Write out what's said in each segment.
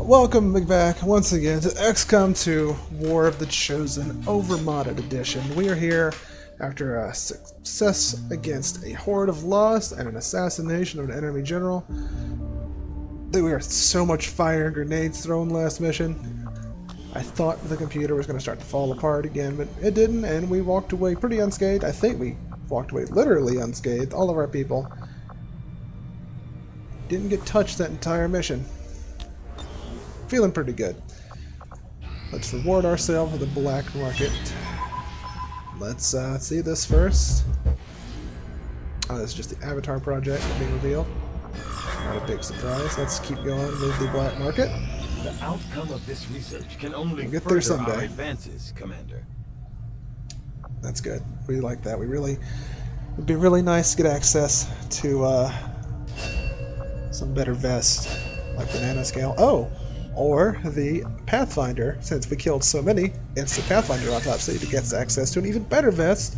Welcome back once again to Xcom 2 War of the Chosen Overmodded Edition. We are here after a success against a horde of lost and an assassination of an enemy general. There were so much fire and grenades thrown last mission. I thought the computer was going to start to fall apart again, but it didn't, and we walked away pretty unscathed. I think we walked away literally unscathed. All of our people didn't get touched that entire mission. Feeling pretty good. Let's reward ourselves with a black market. Let's see this first. Oh, this is just the avatar project being revealed. Not a big surprise. Let's keep going with the black market. The outcome of this research can only We'll get there further someday. our advances, Commander. That's good. We like that. It'd be really nice to get access to some better vest, like the nanoscale. Oh! Or the Pathfinder, since we killed so many, instant Pathfinder autopsy to get access to an even better vest,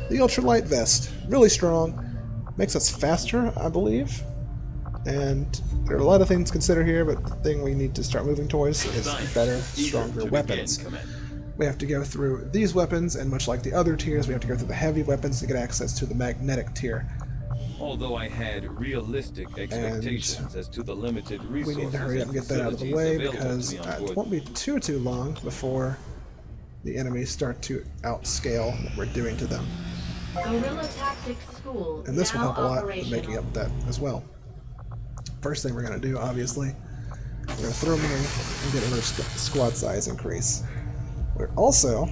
the ultralight vest. Really strong, makes us faster, I believe. And there are a lot of things to consider here, but the thing we need to start moving towards is better, stronger weapons. We have to go through these weapons, and much like the other tiers, we have to go through the heavy weapons to get access to the magnetic tier. Although I had realistic expectations as to the limited resources, we need to hurry up and get that out of the way because it won't be too long before the enemies start to outscale what we're doing to them. Guerrilla Tactics School And this will help a lot in operational. making up that as well. First thing we're going to do, obviously, we're going to throw money and get another squad size increase. We're also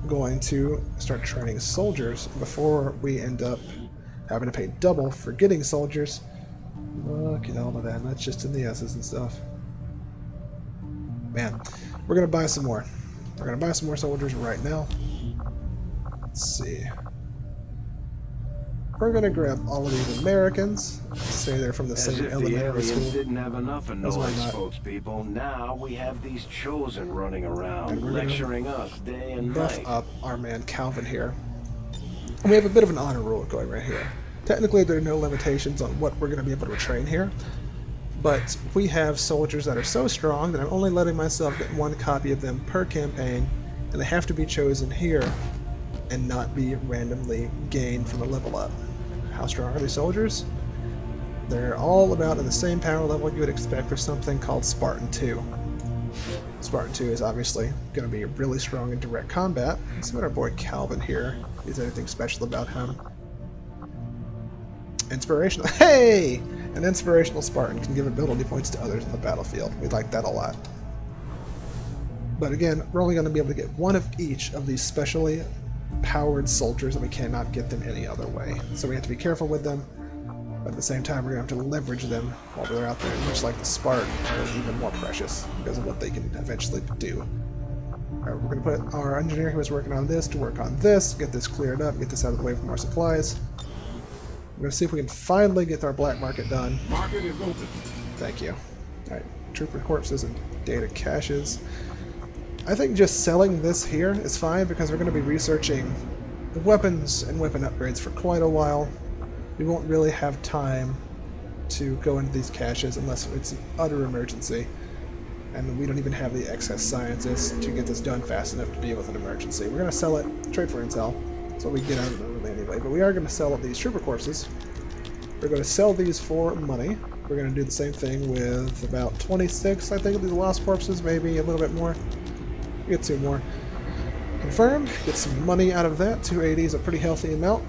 going to start training soldiers before we end up having to pay double for getting soldiers. Look at all of that. That's just in the S's and stuff. Man, we're going to buy some more. We're going to buy some more soldiers right now. Let's see. We're going to grab all of these Americans. Say they're from the same elementary school. Didn't have enough of That's why noise, not. spokespeople. Now we have these chosen running And around, we're gonna lecturing us day and Buff night. up our man Calvin here. And we have a bit of an honor rule going right here. Technically, there are no limitations on what we're going to be able to train here, but we have soldiers that are so strong that I'm only letting myself get one copy of them per campaign, and they have to be chosen here and not be randomly gained from a level up. How strong are these soldiers? They're all about in the same power level you would expect for something called Spartan 2. Spartan 2 is obviously going to be really strong in direct combat. Let's see what our boy Calvin here. Is anything special about him? Inspirational. Hey! An inspirational Spartan can give ability points to others on the battlefield. We like that a lot. But again, we're only going to be able to get one of each of these specially powered soldiers, and we cannot get them any other way. So we have to be careful with them, but at the same time we're going to have to leverage them while they're out there, much like the Spartan, they're even more precious because of what they can eventually do. Alright, we're going to put our engineer who is working on this to work on this, get this cleared up, get this out of the way from our supplies. We're going to see if we can finally get our black market done. Market is open. Thank you. Alright, trooper corpses and data caches. I think just selling this here is fine because we're going to be researching the weapons and weapon upgrades for quite a while. We won't really have time to go into these caches unless it's an utter emergency. And we don't even have the excess scientists to get this done fast enough to deal with an emergency. We're going to sell it, trade for intel. That's what we get out of it anyway. But we are going to sell these trooper corpses. We're going to sell these for money. We're going to do the same thing with about 26, I think, of these lost corpses, maybe a little bit more. Get 2 more. Confirm, get some money out of that. 280 is a pretty healthy amount.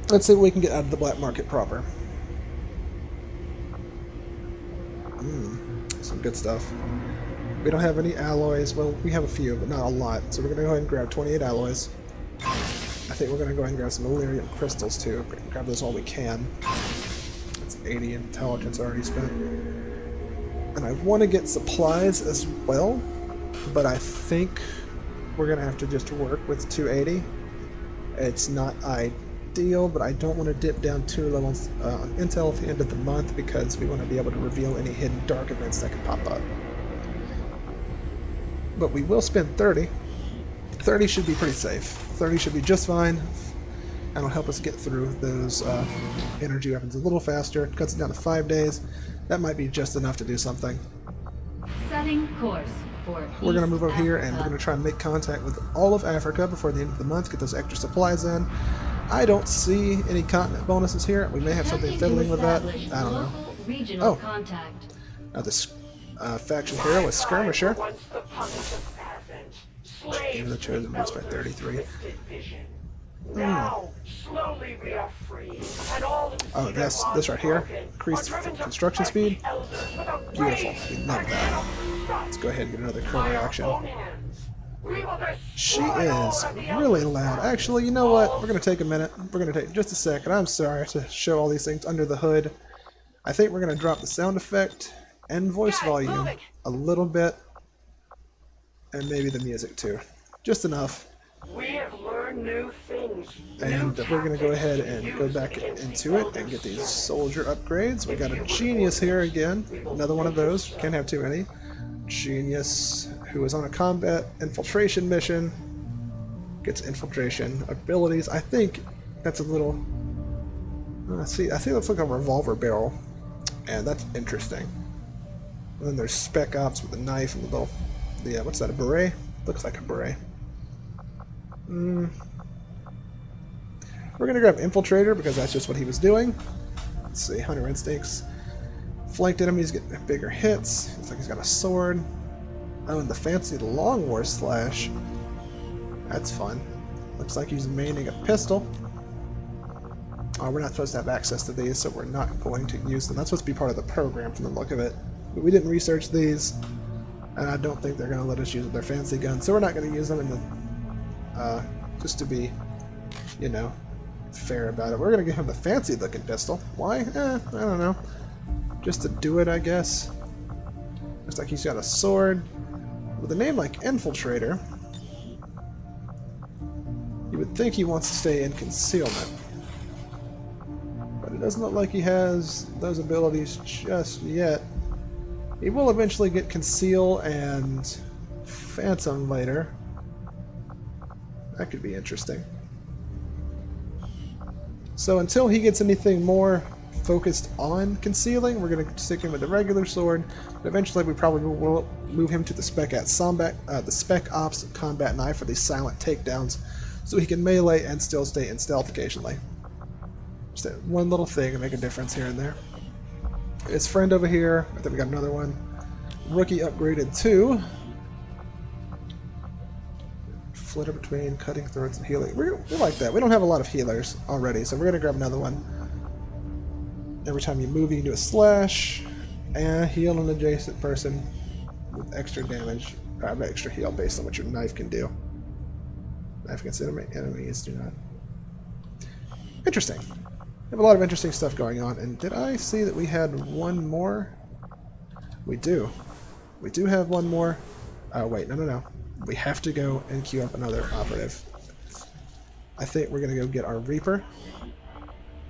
Let's see what we can get out of the black market proper. Some good stuff. We don't have any alloys. Well, we have a few, but not a lot. So we're going to go ahead and grab 28 alloys. I think we're going to go ahead and grab some Illyrium crystals too. Grab those all we can. That's 80 intelligence already spent. And I want to get supplies as well, but I think we're going to have to just work with 280. It's not ideal, but I don't want to dip down 2 levels on intel at the end of the month because we want to be able to reveal any hidden dark events that can pop up. But we will spend 30. 30 should be pretty safe. 30 should be just fine, and it'll help us get through those energy weapons a little faster. It cuts it down to 5 days. That might be just enough to do something. Setting course for We're going to East move over here and we're Africa. going to try and make contact with all of Africa before the end of the month, get those extra supplies in. I don't see any continent bonuses here. We may have something Attempting to fiddling with that. establish I don't know. local regional Oh. contact. Now this faction hero is Skirmisher. Even the chosen missed by 33. Now, slowly we are free, and all who Oh, see this their this bonds right here. broken Increased are driven to construction fight speed. the elders with a Beautiful. rage We love that. Let's go ahead and get another by cover our action. own hands. We will She destroy all is of the really elders' loud. powers. Actually, you know what? We're going to take a minute. We're going to take just a second. I'm sorry to show all these things under the hood. I think we're going to drop the sound effect and voice volume a little bit. And maybe the music too. Just enough. We have learned new things. And we're going to go ahead and go back into it and get these soldier upgrades. We got a genius here again. Another one of those. Can't have too many. Genius who is on a combat infiltration mission. Gets infiltration abilities. I think that's a little... see, I think that's like a revolver barrel. And that's interesting. And then there's Spec Ops with a knife and the little... what's that, a beret? Looks like a beret. We're going to grab Infiltrator because that's just what he was doing. Let's see, Hunter Instincts. Flanked enemies get bigger hits. Looks like he's got a sword. Oh, and the fancy Long War Slash. That's fun. Looks like he's maining a pistol. Oh, we're not supposed to have access to these, so we're not going to use them. That's supposed to be part of the program from the look of it. But we didn't research these, and I don't think they're going to let us use their fancy guns, so we're not going to use them in the... just to be, you know, fair about it. We're going to give him the fancy looking pistol. Why? I don't know. Just to do it, I guess. Looks like he's got a sword. With a name like Infiltrator, you would think he wants to stay in concealment. But it doesn't look like he has those abilities just yet. He will eventually get Conceal and Phantom later. That could be interesting. So until he gets anything more focused on concealing, we're going to stick him with the regular sword. But eventually we probably will move him to the Spec Ops combat knife for these silent takedowns, so he can melee and still stay in stealth occasionally. Just that one little thing to make a difference here and there. His friend over here, I think we got another one. Rookie upgraded to flitter between cutting throats and healing. We like that. We don't have a lot of healers already, so we're going to grab another one. Every time you move, you can do a slash and heal an adjacent person with extra damage, extra heal based on what your knife can do. Knife against enemies do not. Interesting. We have a lot of interesting stuff going on. And did I see that we had one more? We do. We do have one more. Oh, wait. No. We have to go and queue up another operative. I think we're going to go get our Reaper.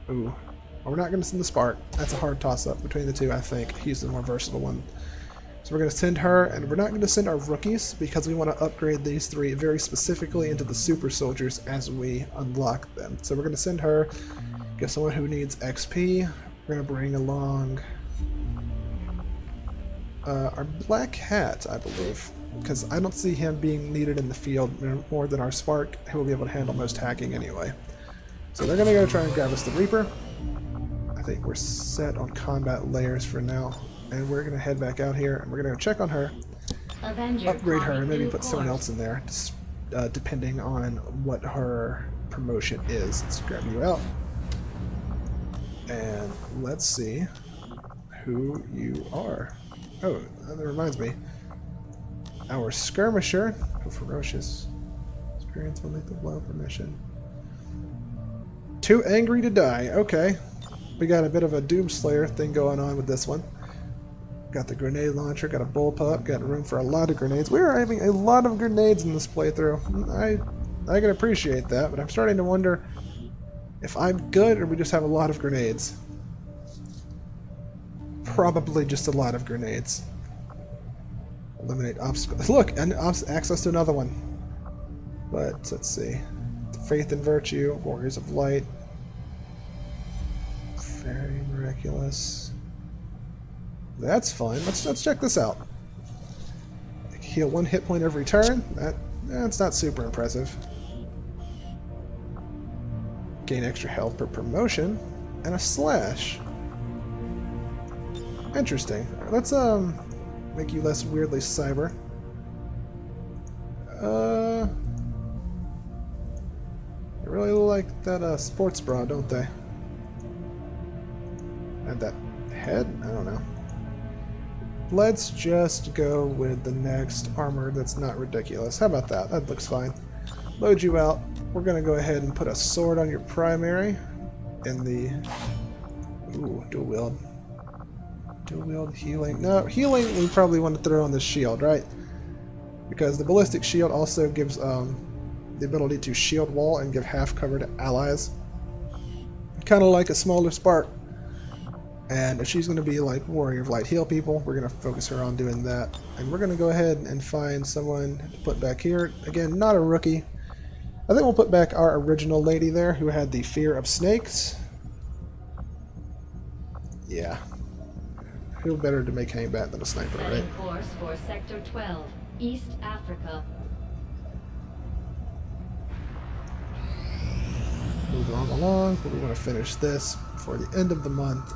Ooh. Well, we're not going to send the Spark. That's a hard toss-up between the two, I think. He's the more versatile one. So we're going to send her, and we're not going to send our rookies because we want to upgrade these three very specifically into the super soldiers as we unlock them. So we're going to send her, get someone who needs XP. We're going to bring along our Black Hat, I believe, because I don't see him being needed in the field more than our Spark, who will be able to handle most hacking anyway. So they're going to go try and grab us the Reaper. I think we're set on combat layers for now, and we're going to head back out here, and we're going to go check on her, Avenger upgrade her, and maybe put someone course. else in there, depending on what her promotion is. Let's grab you out, and let's see who you are. Oh, that reminds me. Our Skirmisher, ferocious, experience one lethal blow per mission. Too angry to die. Okay. We got a bit of a Doomslayer thing going on with this one. Got the grenade launcher, got a bullpup, got room for a lot of grenades. We are having a lot of grenades in this playthrough. I can appreciate that, but I'm starting to wonder if I'm good or we just have a lot of grenades. Probably just a lot of grenades. Eliminate obstacles. Look, and access to another one. But let's see. Faith and Virtue, Warriors of Light. Very miraculous. That's fun. Let's check this out. Heal 1 hit point every turn. That's not super impressive. Gain extra health per promotion. And a slash. Interesting. Let's make you less weirdly cyber. They really like that sports bra, don't they? And that head? I don't know. Let's just go with the next armor that's not ridiculous. How about that? That looks fine. Load you out. We're gonna go ahead and put a sword on your primary in the dual wield. Dual wield healing. No, healing we probably want to throw on the shield, right? Because the ballistic shield also gives the ability to shield wall and give half cover to allies. Kind of like a smaller spark. And if she's going to be like Warrior of Light heal people, we're going to focus her on doing that. And we're going to go ahead and find someone to put back here. Again, not a rookie. I think we'll put back our original lady there who had the fear of snakes. Yeah. Feel better to make Hangbat than a sniper, right? Setting course for Sector 12, East Africa. Moving on along, but we want to finish this before the end of the month.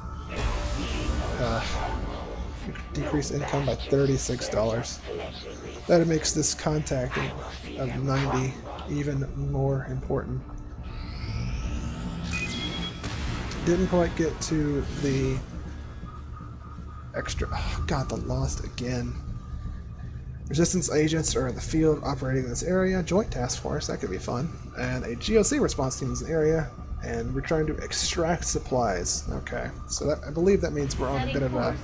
Decrease income by $36. That makes this contacting of 90 even more important. Didn't quite get to the extra. Oh, God, the lost again. Resistance agents are in the field operating in this area. Joint task force, that could be fun. And a GOC response team is in the area. And we're trying to extract supplies. Okay, so that, I believe that means we're on a bit of a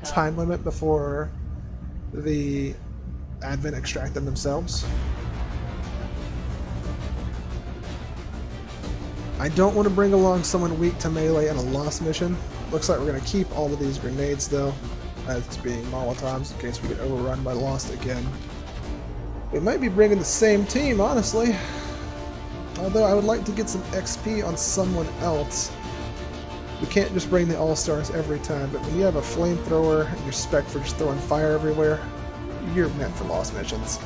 time limit before the Advent extract them themselves. I don't want to bring along someone weak to melee in a lost mission. Looks like we're going to keep all of these grenades though, as being molotovs in case we get overrun by lost again. We might be bringing the same team, honestly. Although I would like to get some XP on someone else. We can't just bring the All-Stars every time, but when you have a flamethrower and you're spec for just throwing fire everywhere, you're meant for lost missions.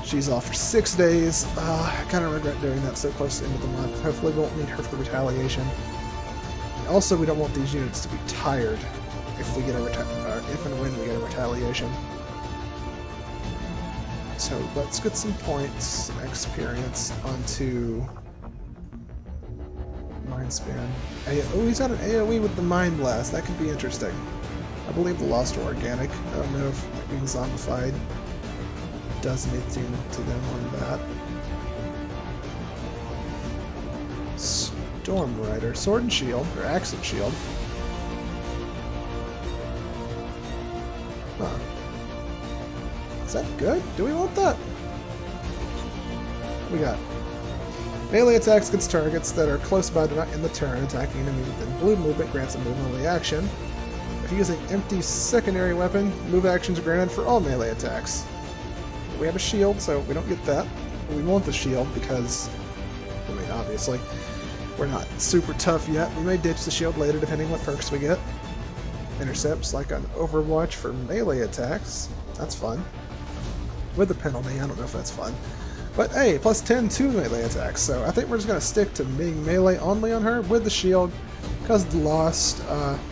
She's off for 6 days. I kind of regret doing that so close to the end of the month. Hopefully we won't need her for retaliation. Also, we don't want these units to be tired if we get a if and when we get a retaliation. So let's get some points, some experience onto Mind Span. Oh, he's got an AoE with the Mind Blast. That could be interesting. I believe the Lost are organic. I don't know if being zombified does anything to them on that. Storm Rider. Sword and Shield, or Axe and Shield. Huh. Is that good? Do we want that? What we got? Melee attacks against targets that are close by in the turn. Attacking enemy within blue movement grants a movement reaction. If using empty secondary weapon, move actions are granted for all melee attacks. We have a shield, so we don't get that. But we want the shield because, I mean, obviously, we're not super tough yet. We may ditch the shield later depending on what perks we get. Intercepts like on Overwatch for melee attacks. That's fun. With a penalty, I don't know if that's fun. But hey, plus 10 to melee attacks, so I think we're just going to stick to being melee only on her with the shield, because the lost,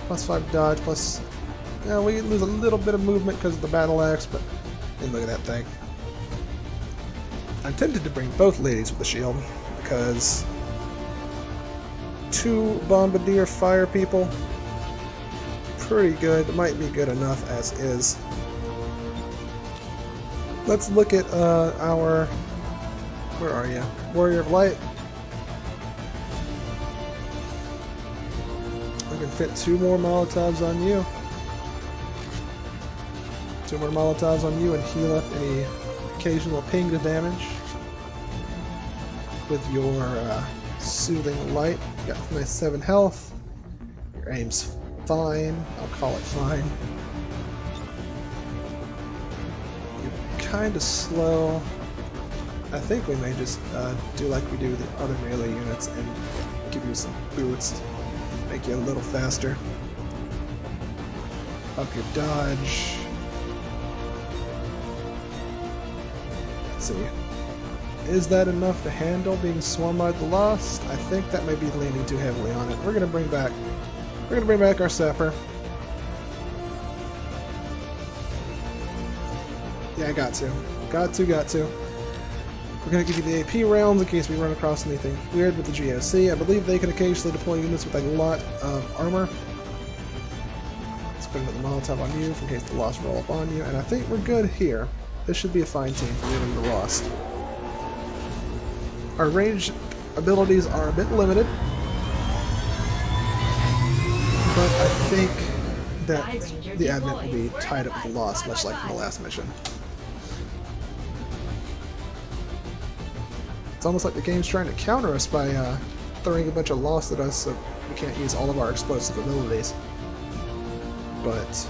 plus 5 dodge, plus, you know, we lose a little bit of movement because of the battle axe, but and look at that thing. I'm tempted to bring both ladies with the shield, because 2 bombardier fire people, pretty good. It might be good enough as is. Let's look at our, where are you? Warrior of Light. I can fit 2 more molotovs on you. 2 more molotovs on you and heal up any occasional ping to damage with your soothing light. You got nice 7 health. Your aim's fine. I'll call it fine. Kind of slow. I think we may just do like we do with the other melee units and give you some boost, make you a little faster. Up your dodge. see. Is that enough to handle being swarmed by the Lost? I think that may be leaning too heavily on it. We're gonna bring back our sapper. Yeah, got to. Got to. We're going to give you the AP rounds in case we run across anything weird with the GOC. I believe they can occasionally deploy units with a lot of armor. Let's put another Molotov on you in case the Lost roll up on you. And I think we're good here. This should be a fine team for dealing with the Lost. Our range abilities are a bit limited. But I think that the Advent will be tied up with the Lost, much like in the last mission. It's almost like the game's trying to counter us by throwing a bunch of Lost at us so we can't use all of our explosive abilities. But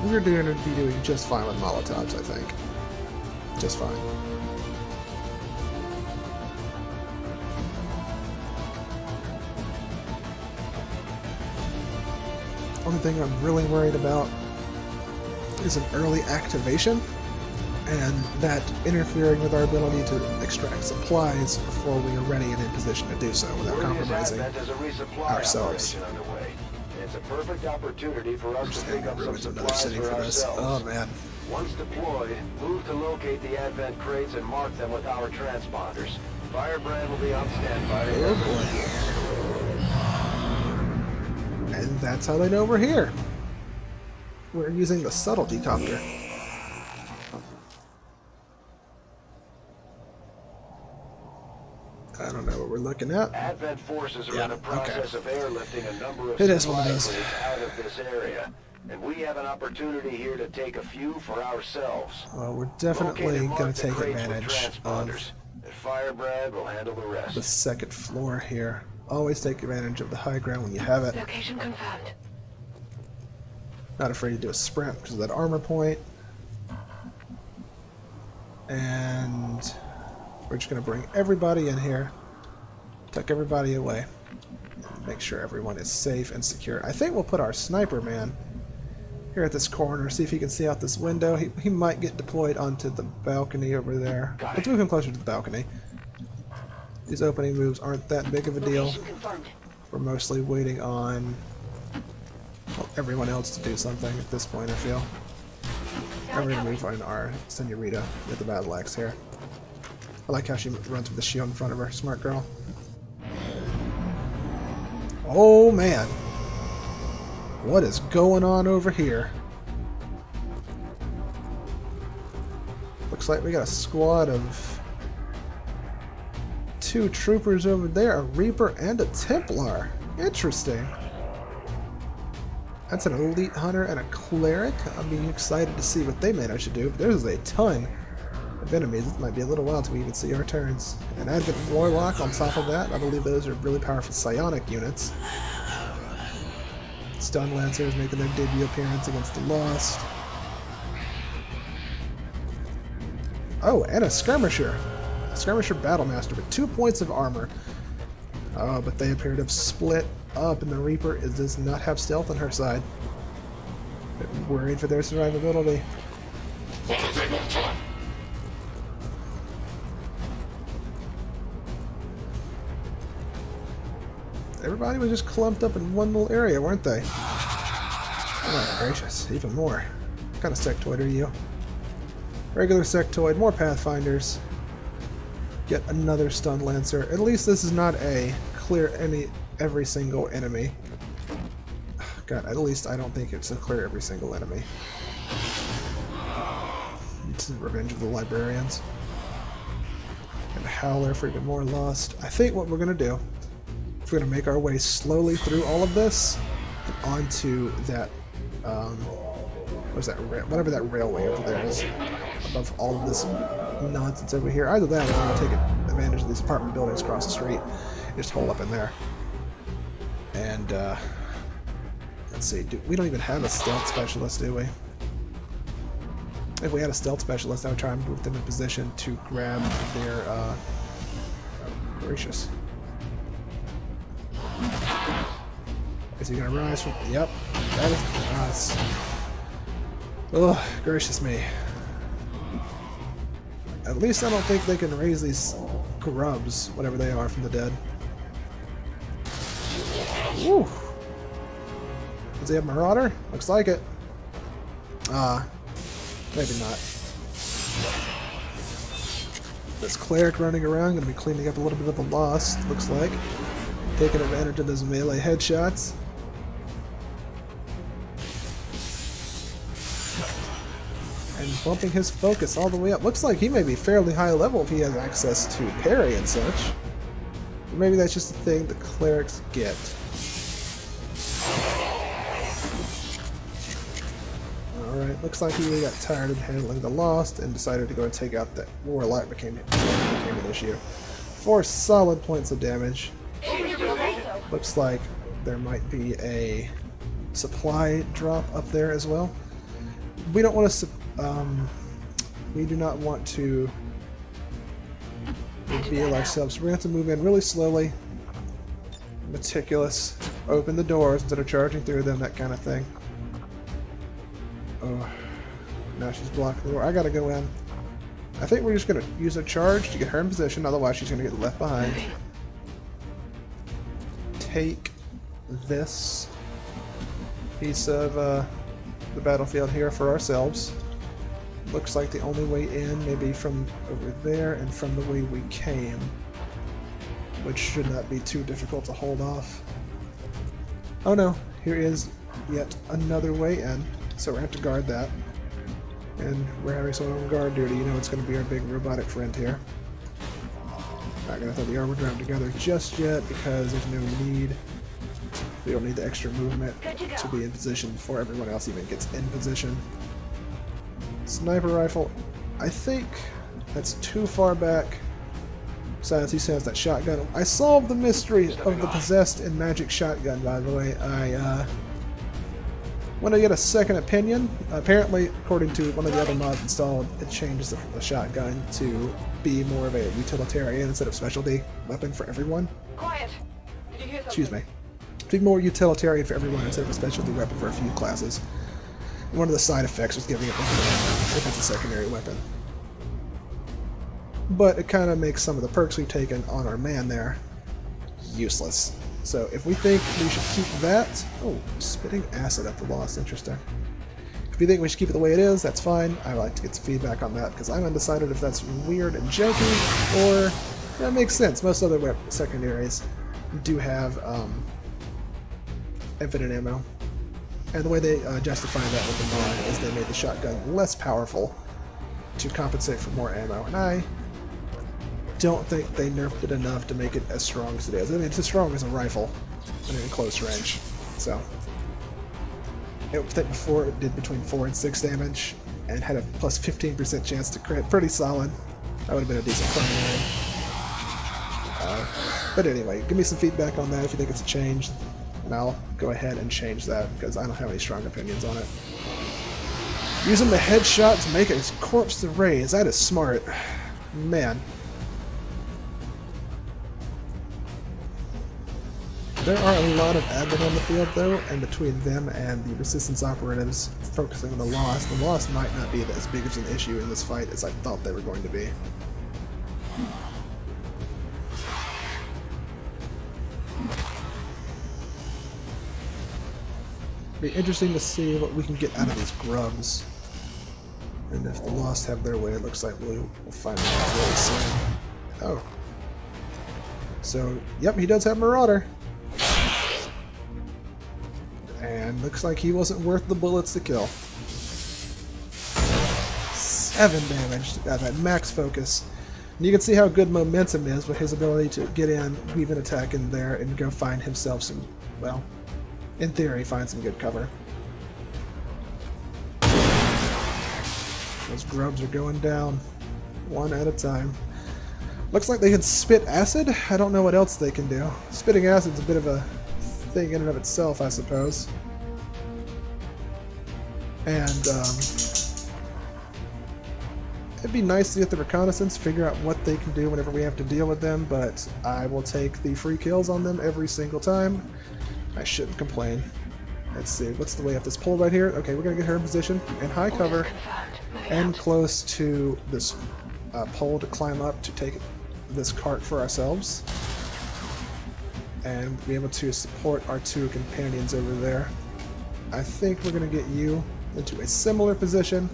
we're going to be doing just fine with Molotovs, I think. Just fine. Only thing I'm really worried about is an early activation, and that interfering with our ability to extract supplies before we are ready and in position to do so without compromising ourselves. It's a perfect opportunity for us to pick up some supplies for ourselves. Oh man. Once deployed, move to locate the Advent crates and mark them with our transponders. Firebrand will be on standby. Oh boy. And that's how they know we're here. We're using the subtlety copter. I don't know what we're looking at. Advent forces are in the process of airlifting a number of supplies out of this area, and we have an opportunity here to take a few for ourselves. Well, we're definitely going to take advantage of Firebrand will handle the rest. the second floor here. Always take advantage of the high ground when you have it. Location confirmed. Not afraid to do a sprint because of that armor point. And we're just going to bring everybody in here, tuck everybody away, and make sure everyone is safe and secure. I think we'll put our sniper man here at this corner, see if he can see out this window. He might get deployed onto the balcony over there. Let's move him closer to the balcony. These opening moves aren't that big of a deal. Location confirmed. We're mostly waiting on everyone else to do something at this point, I feel. I'm going to move on our Senorita with the battle axe here. I like how she runs with the shield in front of her. Smart girl. Oh man. What is going on over here? Looks like we got a squad of 2 troopers over there, a Reaper and a Templar. Interesting. That's an elite hunter and a cleric. I'll be excited to see what they manage to do. There's a ton of enemies. It might be a little while till we even see our turns. An Advent Warlock on top of that. I believe those are really powerful psionic units. Stun Lancers making their debut appearance against the Lost. Oh, and a Skirmisher. A Skirmisher Battlemaster with 2 points of armor. Oh, but they appear to have split up, and the Reaper does not have stealth on her side. Bit worried for their survivability. Everybody was just clumped up in one little area, weren't they? Oh my gracious, even more. What kind of sectoid are you? Regular sectoid, more Pathfinders. Get another Stun Lancer. At least this is not a clear every single enemy. God, at least I don't think it's a clear every single enemy. It's Revenge of the Librarians. And Howler for even more Lost. I think what we're going to do is we're going to make our way slowly through all of this and onto that, what's that, whatever that railway over there is, above all of this nonsense over here. Either that or we're going to take advantage of these apartment buildings across the street and just hole up in there. And, let's see, we don't even have a stealth specialist, do we? If we had a stealth specialist, I would try and move them in position to grab their, oh, gracious. Is he gonna rise from, yep, that is us. Oh, gracious me. At least I don't think they can raise these grubs, whatever they are, from the dead. Woo! Does he have Marauder? Looks like it. Maybe not. This cleric running around, gonna be cleaning up a little bit of the lost, looks like. Taking advantage of those melee headshots. And bumping his focus all the way up. Looks like he may be fairly high level if he has access to parry and such. Or maybe that's just a thing the clerics get. Alright, looks like he really got tired of handling the lost and decided to go and take out that warlock became an issue. 4 solid points of damage. Looks like there might be a supply drop up there as well. We don't want to we do not want to reveal ourselves. We're going to have to move in really slowly, meticulous, open the doors instead of charging through them, that kind of thing. Oh, now she's blocking the door. I gotta go in. I think we're just gonna use a charge to get her in position, otherwise she's gonna get left behind. Take this piece of the battlefield here for ourselves. Looks like the only way in may be from over there and from the way we came, which should not be too difficult to hold off. Oh no, here is yet another way in. So we're going to have to guard that. And we're having someone on guard duty. You know it's going to be our big robotic friend here. Not going to throw the armor drum together just yet because there's no need. We don't need the extra movement to be in position before everyone else even gets in position. Sniper rifle. I think that's too far back. Besides, he says that shotgun. I solved the mystery of the possessed and magic shotgun, by the way. When I get a second opinion, apparently, according to one of the other mods installed, it changes the shotgun to be more of a utilitarian instead of specialty weapon for everyone. Quiet. Did you hear something? Excuse me. To be more utilitarian for everyone instead of a specialty weapon for a few classes. And one of the side effects was giving it more ammo if it's a secondary weapon. But it kind of makes some of the perks we've taken on our man there useless. So if we think we should keep that... Oh, spitting acid at the lost. Interesting. If you think we should keep it the way it is, that's fine. I like to get some feedback on that because I'm undecided if that's weird and jokey or that makes sense. Most other secondaries do have infinite ammo. And the way they justify that with the mod is they made the shotgun less powerful to compensate for more ammo. And I don't think they nerfed it enough to make it as strong as it is. I mean, it's as strong as a rifle and in close range. So, I think before it did between 4 and 6 damage and had a plus 15% chance to crit. Pretty solid. That would have been a decent primary. But anyway, give me some feedback on that if you think it's a change, and I'll go ahead and change that because I don't have any strong opinions on it. Using the headshot to make his corpse to raise. That is smart. Man. There are a lot of admin on the field, though, and between them and the Resistance operatives focusing on the Lost might not be as big of an issue in this fight as I thought they were going to be. Be interesting to see what we can get out of these grubs. And if the Lost have their way, it looks like we'll find out really soon. Oh. So, yep, he does have Marauder. And looks like he wasn't worth the bullets to kill. 7 damage at that max focus. And you can see how good momentum is with his ability to get in, weave an attack in there, and go find himself some, well, in theory, find some good cover. Those grubs are going down, one at a time. Looks like they can spit acid. I don't know what else they can do. Spitting acid's a bit of a thing in and of itself, I suppose. And it'd be nice to get the reconnaissance, figure out what they can do whenever we have to deal with them, but I will take the free kills on them every single time. I shouldn't complain. Let's see, what's the way up this pole right here? Okay, we're gonna get her in position in high cover and close to this pole to climb up to take this cart for ourselves. And be able to support our 2 companions over there. I think we're going to get you into a similar position,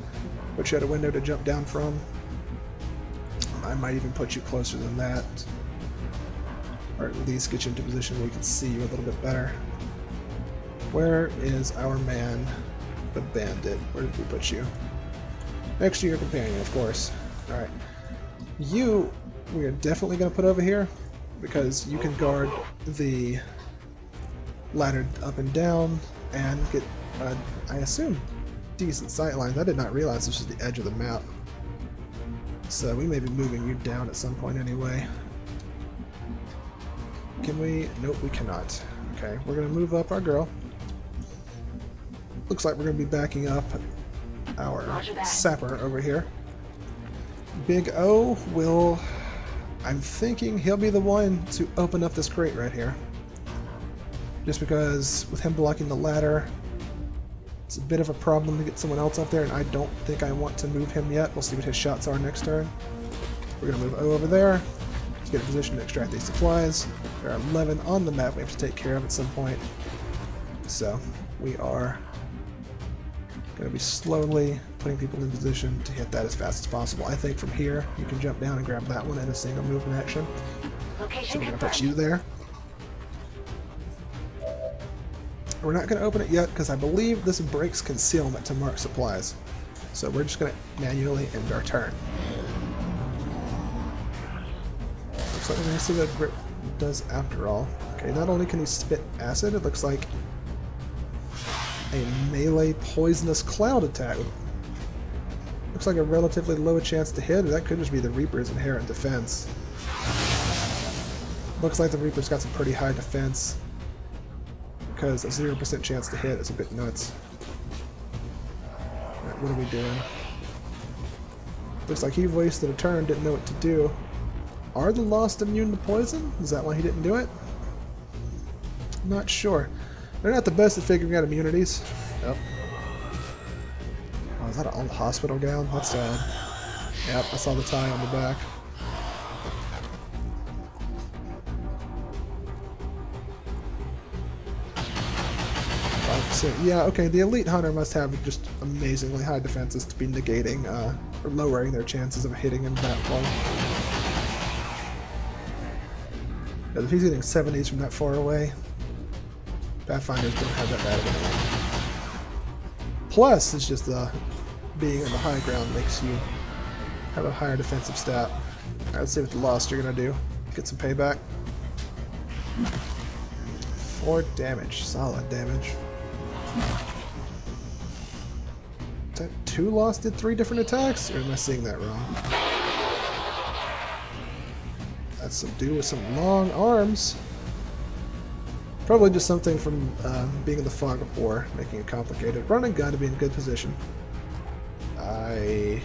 but you had a window to jump down from. I might even put you closer than that, or at least get you into a position where we can see you a little bit better. Where is our man, the bandit? Where did we put you? Next to your companion, of course. Alright. You, we are definitely going to put over here, because you can guard the ladder up and down and get, I assume, decent sight lines. I did not realize this was the edge of the map. So we may be moving you down at some point anyway. Can we? Nope, we cannot. Okay, we're going to move up our girl. Looks like we're going to be backing up our sapper over here. Big O will... I'm thinking he'll be the one to open up this crate right here. Just because with him blocking the ladder, it's a bit of a problem to get someone else up there, and I don't think I want to move him yet. We'll see what his shots are next turn. We're going to move O over there to get a position to extract these supplies. There are 11 on the map we have to take care of at some point. So we are going to be slowly putting people in position to hit that as fast as possible. I think from here you can jump down and grab that one in a single movement action. So we're going to put you there. We're not going to open it yet because I believe this breaks concealment to mark supplies. So we're just going to manually end our turn. Looks like we're going to see what grip does after all. Okay, not only can he spit acid, it looks like a melee poisonous cloud attack. Looks like a relatively low chance to hit, or that could just be the Reaper's inherent defense. Looks like the Reaper's got some pretty high defense, because a 0% chance to hit is a bit nuts. Alright, what are we doing? Looks like he wasted a turn, didn't know what to do. Are the Lost immune to poison? Is that why he didn't do it? Not sure. They're not the best at figuring out immunities. Yep. Oh, is that an old hospital gown? That's sad. Yep, I saw the tie on the back. So, yeah, okay, the Elite Hunter must have just amazingly high defenses to be negating, or lowering their chances of hitting him that long. But if he's getting 70s from that far away, Pathfinders don't have that bad of an aim. Plus, it's just being on the high ground makes you have a higher defensive stat. Alright, let's see what the Lost are going to do. Get some payback. 4 damage. Solid damage. Is that 2 Lost did 3 different attacks? Or am I seeing that wrong? That's some dude with some long arms. Probably just something from being in the fog of war, making it complicated. Run and gun to be in good position. I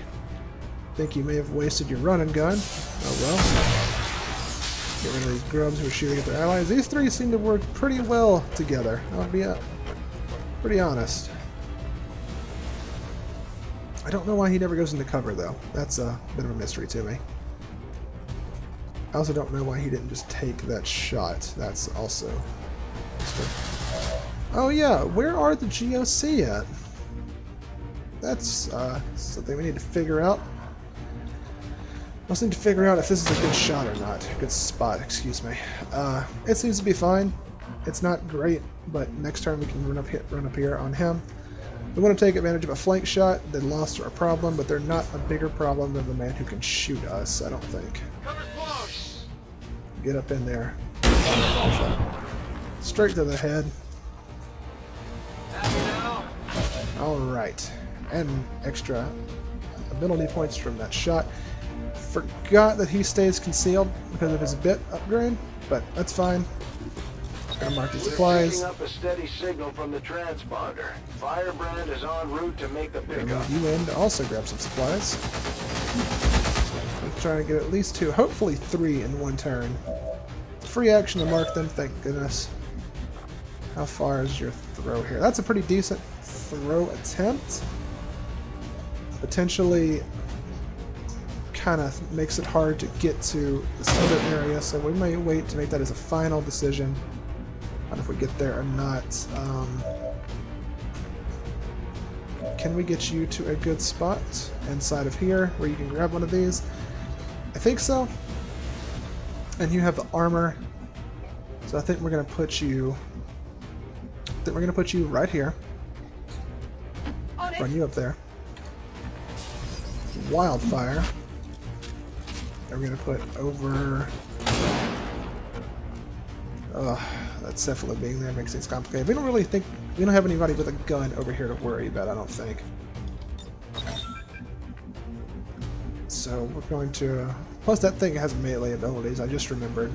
think you may have wasted your run and gun. Oh well. Get rid of these grubs who are shooting at their allies. These 3 seem to work pretty well together. I'll be pretty honest. I don't know why he never goes into cover though. That's a bit of a mystery to me. I also don't know why he didn't just take that shot. That's also... Oh yeah, where are the GOC at? That's something we need to figure out. I also need to figure out if this is a good shot or not. Good spot, excuse me. It seems to be fine. It's not great, but next turn we can run up here on him. We want to take advantage of a flank shot. The Lost are a problem, but they're not a bigger problem than the man who can shoot us, I don't think. Get up in there. Straight to the head. Alright. And extra ability points from that shot. Forgot that he stays concealed because of his bit upgrade, but that's fine. Gonna mark the supplies. We're picking up a steady signal from the transponder. Firebrand is en route to make the pickup. You in to also grab some supplies. I'm trying to get at least 2, hopefully 3 in one turn. Free action to mark them, thank goodness. How far is your throw here? That's a pretty decent throw attempt. Potentially kind of makes it hard to get to this other area, so we may wait to make that as a final decision on if we get there or not. Can we get you to a good spot inside of here where you can grab one of these? I think so. And you have the armor, so I think we're gonna put you. Right here. Run you up there. Wildfire. And we're gonna put over. That cephalid being there makes things complicated. We don't have anybody with a gun over here to worry about, I don't think. So we're going to... Plus that thing has melee abilities, I just remembered.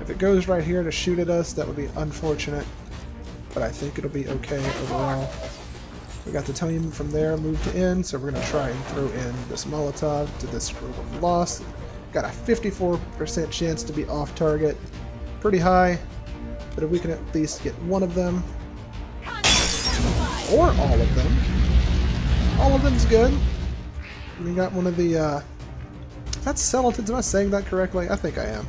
If it goes right here to shoot at us, that would be unfortunate. But I think it'll be okay overall. We got the titanium from there moved in, so we're going to try and throw in this molotov to this group of lost. Got a 54% chance to be off target. Pretty high, but if we can at least get one of them, or all of them. All of them's good. We got one of the, that's skeletons, am I saying that correctly? I think I am.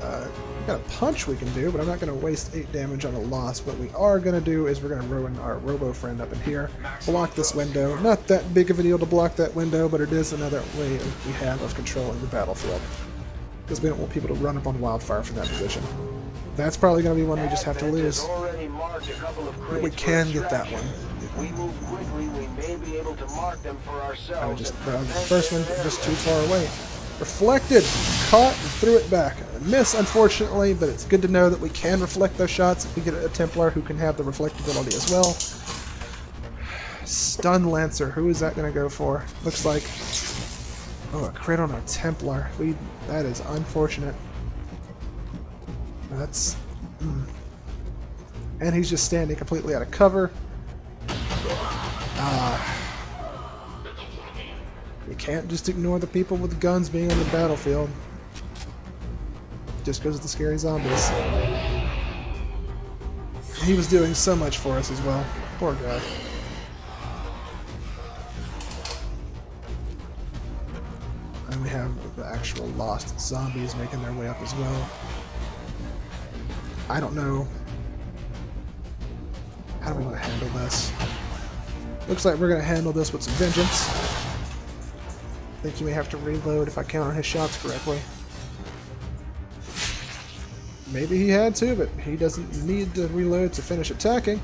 We got a punch we can do, but I'm not going to waste 8 damage on a loss. What we are going to do is we're going to ruin our robo friend up in here, block this window. Not that big of a deal to block that window, but it is another way we have of controlling the battlefield. Because we don't want people to run up on wildfire from that position. That's probably going to be one we just have to lose. But we can get that one. We move quickly, we may be able to mark them for ourselves. I would just the first one just too far away. Reflected, caught, and threw it back. A miss, unfortunately, but it's good to know that we can reflect those shots if we get a Templar who can have the reflectability as well. Stun Lancer, who is that going to go for? Looks like, oh, a crit on a Templar. That is unfortunate. That's, and he's just standing completely out of cover. You can't just ignore the people with guns being on the battlefield. Just because of the scary zombies. He was doing so much for us as well. Poor guy. And we have the actual lost zombies making their way up as well. I don't know. How do we want to handle this? Looks like we're going to handle this with some vengeance. I think he may have to reload if I count on his shots correctly. Maybe he had to, but he doesn't need to reload to finish attacking.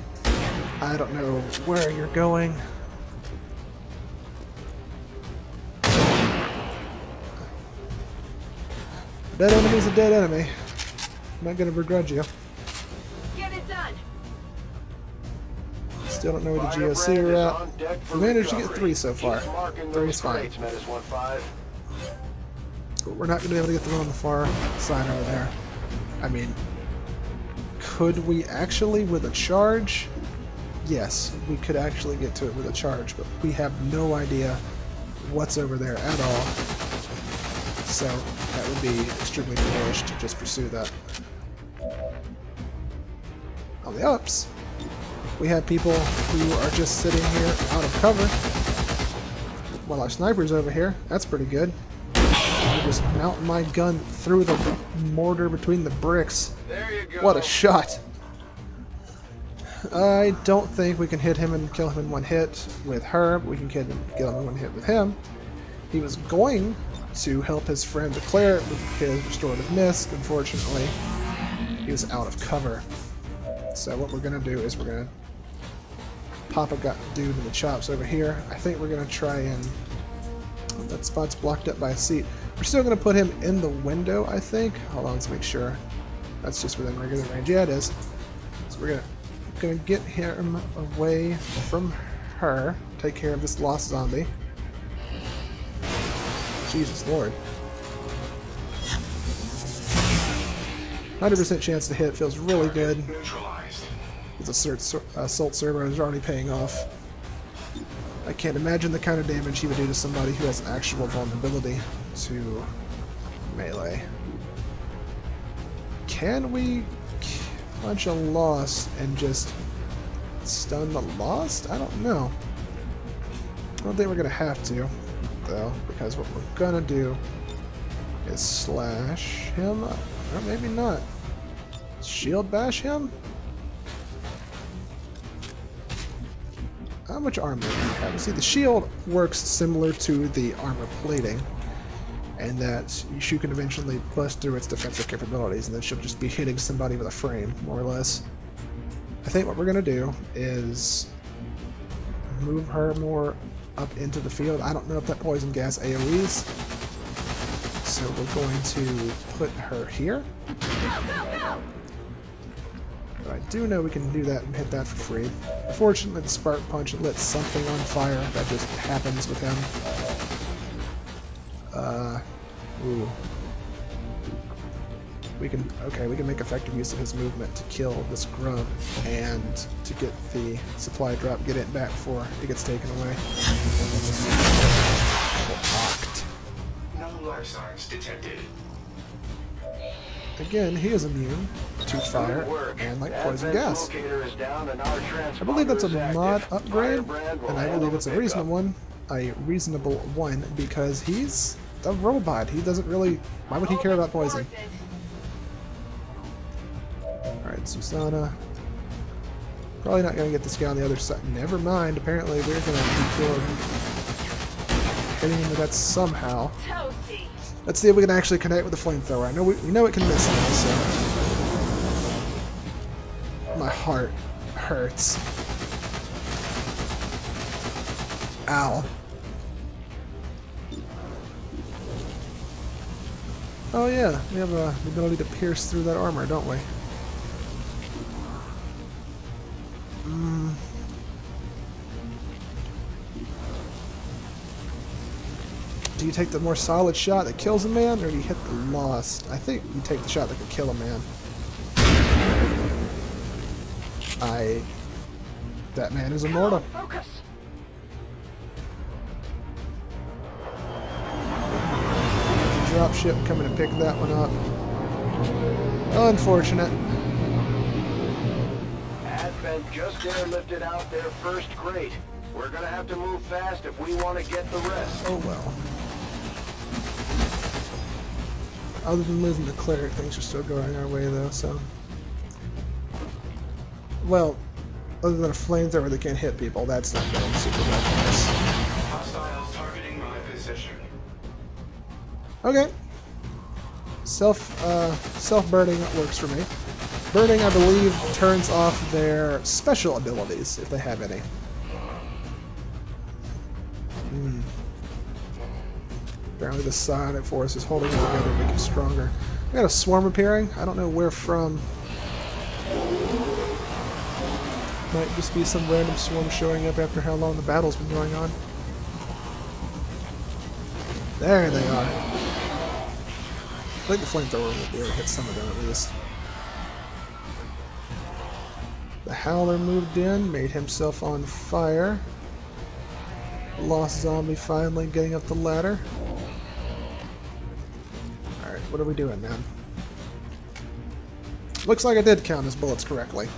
I don't know where you're going. A dead enemy's a dead enemy. I'm not going to begrudge you. Get it done. Still don't know where the GOC are at. We managed to get 3 so far. 3 is fine. But we're not going to be able to get the one on the far side over there. I mean, could we actually with a charge? Yes, we could actually get to it with a charge, but we have no idea what's over there at all. So that would be extremely foolish to just pursue that. On the ups, we have people who are just sitting here out of cover while our sniper's over here. That's pretty good. I just mount my gun through the mortar between the bricks. There you go. What a shot! I don't think we can hit him and kill him in one hit with her, but we can kill him in one hit with him. He was going to help his friend declare it with his restorative mist. Unfortunately, he was out of cover. So what we're going to do is we're going to pop a dude in the chops over here. I think we're going to try and... that spot's blocked up by a seat. We're still going to put him in the window, I think. Hold on, let's make sure. That's just within regular range. Yeah, it is. So we're going to get him away from her. Take care of this lost zombie. Jesus Lord. 100% chance to hit. Feels really good. The assault servo is already paying off. I can't imagine the kind of damage he would do to somebody who has actual vulnerability to melee. Can we punch a lost and just stun the lost? I don't know. I don't think we're going to have to. though, because what we're gonna do is slash him, or maybe not. Shield bash him? How much armor do you have? See, the shield works similar to the armor plating, and that you can eventually bust through its defensive capabilities, and then she'll just be hitting somebody with a frame, more or less. I think what we're gonna do is move her more up into the field. I don't know if that poison gas AoEs, so we're going to put her here. But I do know we can do that and hit that for free. Unfortunately, the spark punch lit something on fire. That just happens with him. Ooh. We can make effective use of his movement to kill this grub and to get the supply drop, get it back before it gets taken away. Locked. No life signs detected. Again, he is immune to fire and like poison gas. I believe that's a mod upgrade, and I believe it's a reasonable one because he's a robot. He doesn't really. Why would he care about poison? Alright, Susanna. Probably not going to get this guy on the other side. Never mind. Apparently, we're going to be hitting him with that somehow. Let's see if we can actually connect with the flamethrower. I know we know it can miss him, so. My heart hurts. Ow. Oh yeah, we have the ability to pierce through that armor, don't we? Do you take the more solid shot that kills a man, or do you hit the lost? I think you take the shot that can kill a man. That man is immortal. Focus. Dropship coming to pick that one up. Unfortunate. Advent just airlifted out their first crate. We're gonna have to move fast if we want to get the rest. Oh well. Other than losing the cleric, things are still going our way though, so. Well, other than a flamethrower that can't hit people, that's not going super well for us. Hostiles targeting my position. Okay. Self-burning works for me. Burning, I believe, turns off their special abilities, if they have any. Apparently the psionic force is holding them together to make them stronger. We got a swarm appearing. I don't know where from. Might just be some random swarm showing up after how long the battle's been going on. There they are. I think the flamethrower will be able to hit some of them at least. The Howler moved in, made himself on fire. Lost zombie finally getting up the ladder. Alright, what are we doing, man? Looks like I did count his bullets correctly.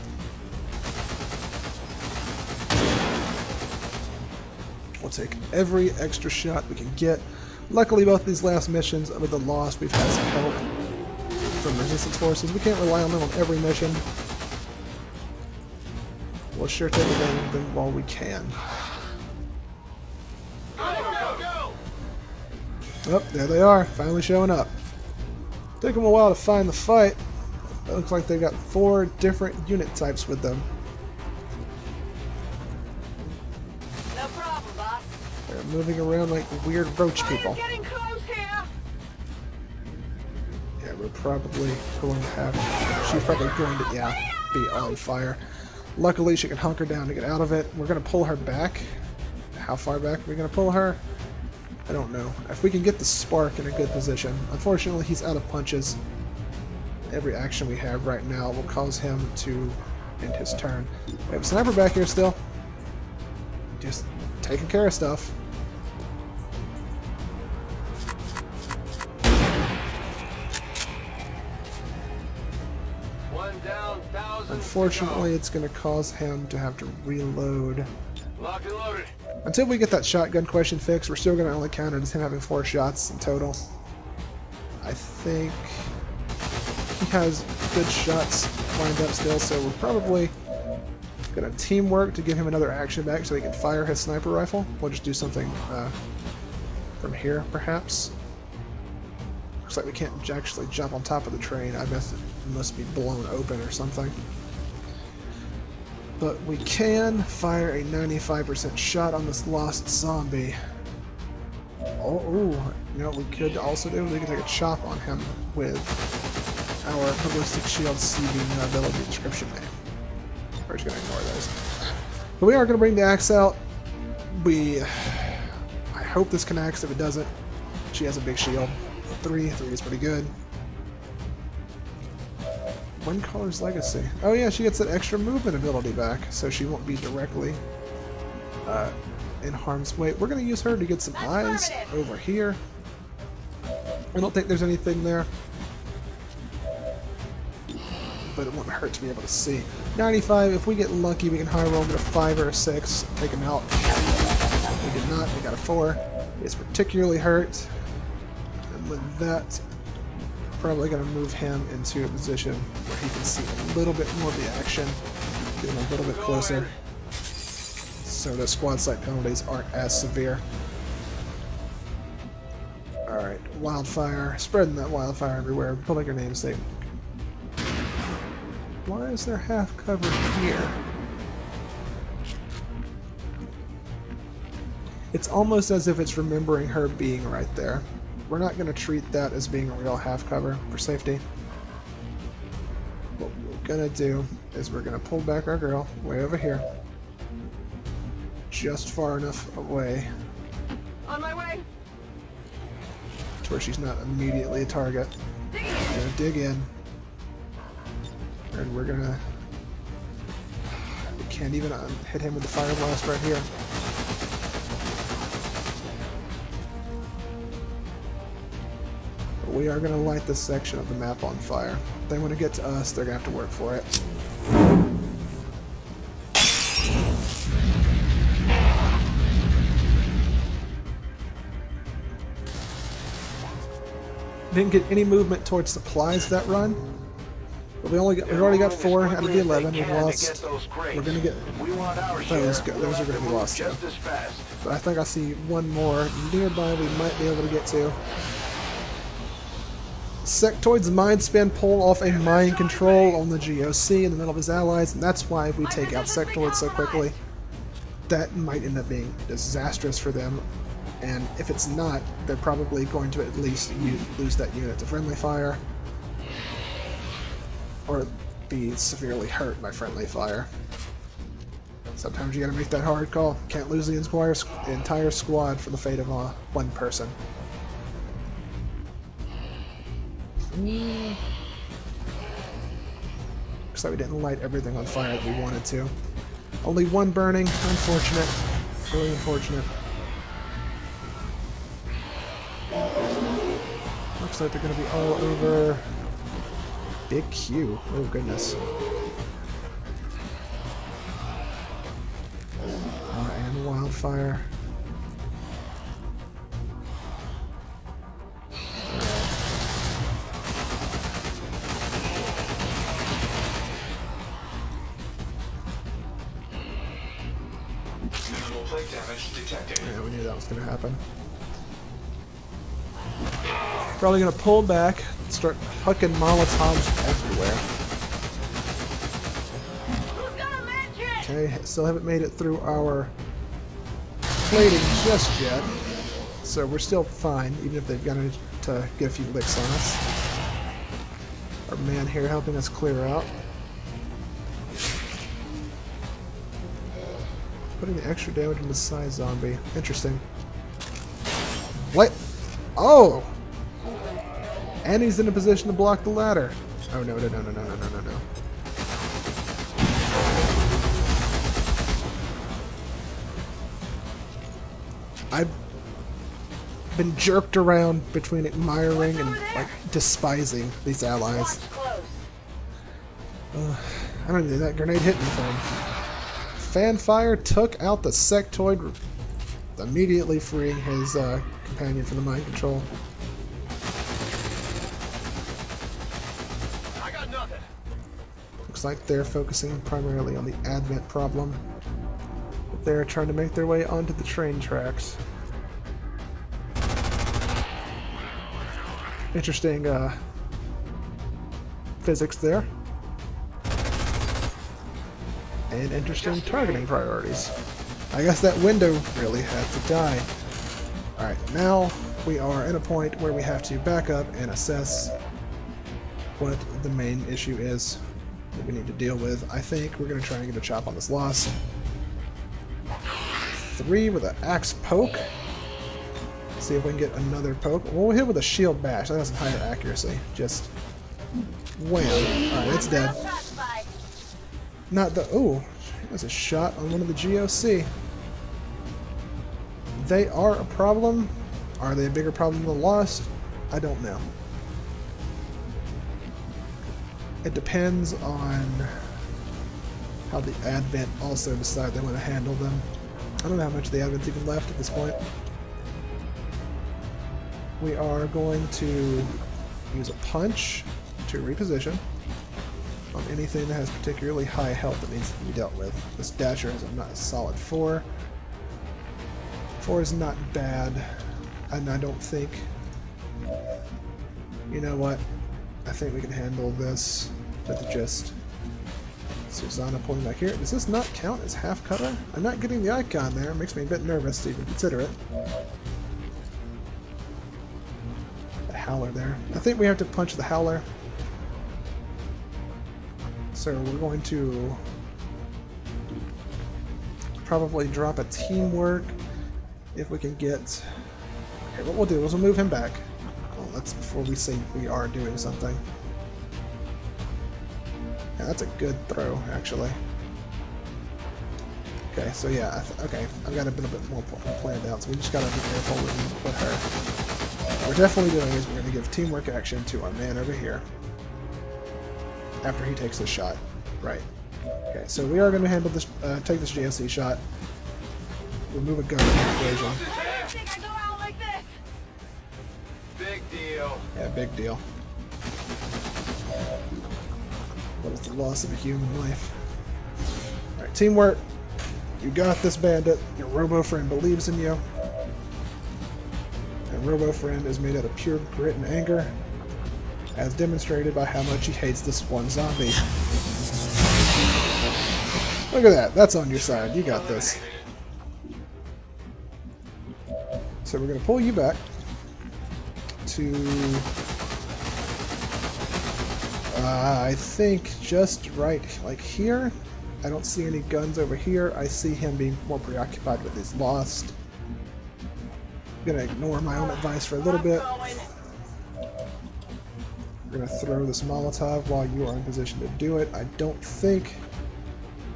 We'll take every extra shot we can get. Luckily, both these last missions with the Lost, we've had some help from resistance forces. We can't rely on them on every mission. We'll sure take advantage of them while we can. Oh, there they are, finally showing up. Took them a while to find the fight. It looks like they got 4 different unit types with them. No problem, boss. They're moving around like weird roach people. Getting close here. Yeah, we're probably going to have... She's probably going to, yeah, be on fire. Luckily, she can hunker down to get out of it. We're going to pull her back. How far back are we going to pull her? I don't know. If we can get the spark in a good position. Unfortunately, he's out of punches. Every action we have right now will cause him to end his turn. We have a sniper back here still. Just taking care of stuff. One down, thousands. Unfortunately, it's going to cause him to have to reload Locked and loaded. Until we get that shotgun question fixed, we're still going to only count it as him having 4 shots in total. I think he has good shots lined up still, so we're probably going to teamwork to give him another action back so he can fire his sniper rifle. We'll just do something from here, perhaps. Looks like we can't actually jump on top of the train. I guess it must be blown open or something. But we can fire a 95% shot on this lost zombie. Oh, ooh, you know what we could also do? We could take a chop on him with our ballistic shield CV ability description name. We're just going to ignore those. But we are going to bring the axe out. I hope this connects. If it doesn't, she has a big shield. 3 is pretty good. Windcaller's Legacy. Oh yeah, she gets that extra movement ability back, so she won't be directly in harm's way. We're going to use her to get some eyes over here. I don't think there's anything there, but it won't hurt to be able to see. 95, if we get lucky, we can high roll, get a 5 or a 6, take him out. We did not, we got a 4. He's particularly hurt, and with that, probably going to move him into a position where he can see a little bit more of the action, get him a little bit closer, so the squad sight penalties aren't as severe. Alright, wildfire, spreading that wildfire everywhere, pulling your namesake. Why is there half cover here? It's almost as if it's remembering her being right there. We're not going to treat that as being a real half cover for safety. What we're going to do is we're going to pull back our girl way over here. Just far enough away On my way. to where she's not immediately a target. We're going to dig in. And we're going to... We can't even hit him with the fire blast right here. We are going to light this section of the map on fire. If they want to get to us, they're going to have to work for it. Didn't get any movement towards supplies that run. But we've already got 4 out of the 11 we've lost. We're going to get... Those are going to be lost too. But I think I see one more nearby we might be able to get to. Sectoid's mind spin pulled off a mind control on the GOC in the middle of his allies, and that's why we take out Sectoid so quickly. That might end up being disastrous for them, and if it's not, they're probably going to at least lose that unit to friendly fire, or be severely hurt by friendly fire. Sometimes you gotta make that hard call. Can't lose the entire squad for the fate of one person. Looks like we didn't light everything on fire that we wanted to. Only 1 burning. Unfortunate. Really unfortunate. Looks like they're going to be all over Big Q. Oh goodness. And wildfire. Damage detected. Yeah, we knew that was going to happen. Probably going to pull back, start hucking molotovs everywhere. Okay, still haven't made it through our plating just yet, so we're still fine, even if they've got to get a few licks on us. Our man here helping us clear out. Putting the extra damage on the side zombie. Interesting. What? Oh! And he's in a position to block the ladder. Oh no, no, no, no, no, no, no, no, no. I've been jerked around between admiring and like despising these allies. I don't know, that grenade hit me from fanfire took out the sectoid, immediately freeing his companion from the mind control. I got nothing. Looks like they're focusing primarily on the advent problem. But they're trying to make their way onto the train tracks. Interesting physics there. And interesting targeting priorities. I guess that window really had to die. Alright, now we are at a point where we have to back up and assess what the main issue is that we need to deal with. I think we're going to try and get a chop on this loss. 3 with an axe poke. See if we can get another poke. We'll hit with a shield bash. That has higher accuracy. Just wham. Alright, it's dead. Not the... Oh, there's a shot on one of the GOC. They are a problem. Are they a bigger problem than the Lost? I don't know. It depends on how the Advent also decide they want to handle them. I don't know how much the Advent's even left at this point. We are going to use a punch to reposition on anything that has particularly high health that needs to be dealt with. This Dasher has a solid 4. 4 is not bad, and I don't think... You know what? I think we can handle this with just Susanna pulling back here. Does this not count as half cover? I'm not getting the icon there. It makes me a bit nervous to even consider it. The Howler there. I think we have to punch the Howler. So we're going to probably drop a teamwork if we can get... Okay, what we'll do is we'll move him back. Well, that's before we say we are doing something. Yeah, that's a good throw, actually. Okay, so yeah, okay, I've got a bit more planned out, so we just gotta be careful with her. What we're definitely doing is we're gonna give teamwork action to our man over here after he takes this shot. Right. Okay, so we are gonna handle this, take this GSC shot, remove a gun from the equation. Think I go out like this? Big deal. Yeah, big deal. What is the loss of a human life? Alright, teamwork. You got this, bandit. Your robo-friend believes in you. And robo-friend is made out of pure grit and anger, as demonstrated by how much he hates this one zombie. Look at that. That's on your side. You got this. So we're going to pull you back to... I think just right, like here. I don't see any guns over here. I see him being more preoccupied with his Lost. I'm going to ignore my own advice for a little bit. We're going to throw this Molotov while you are in position to do it. I don't think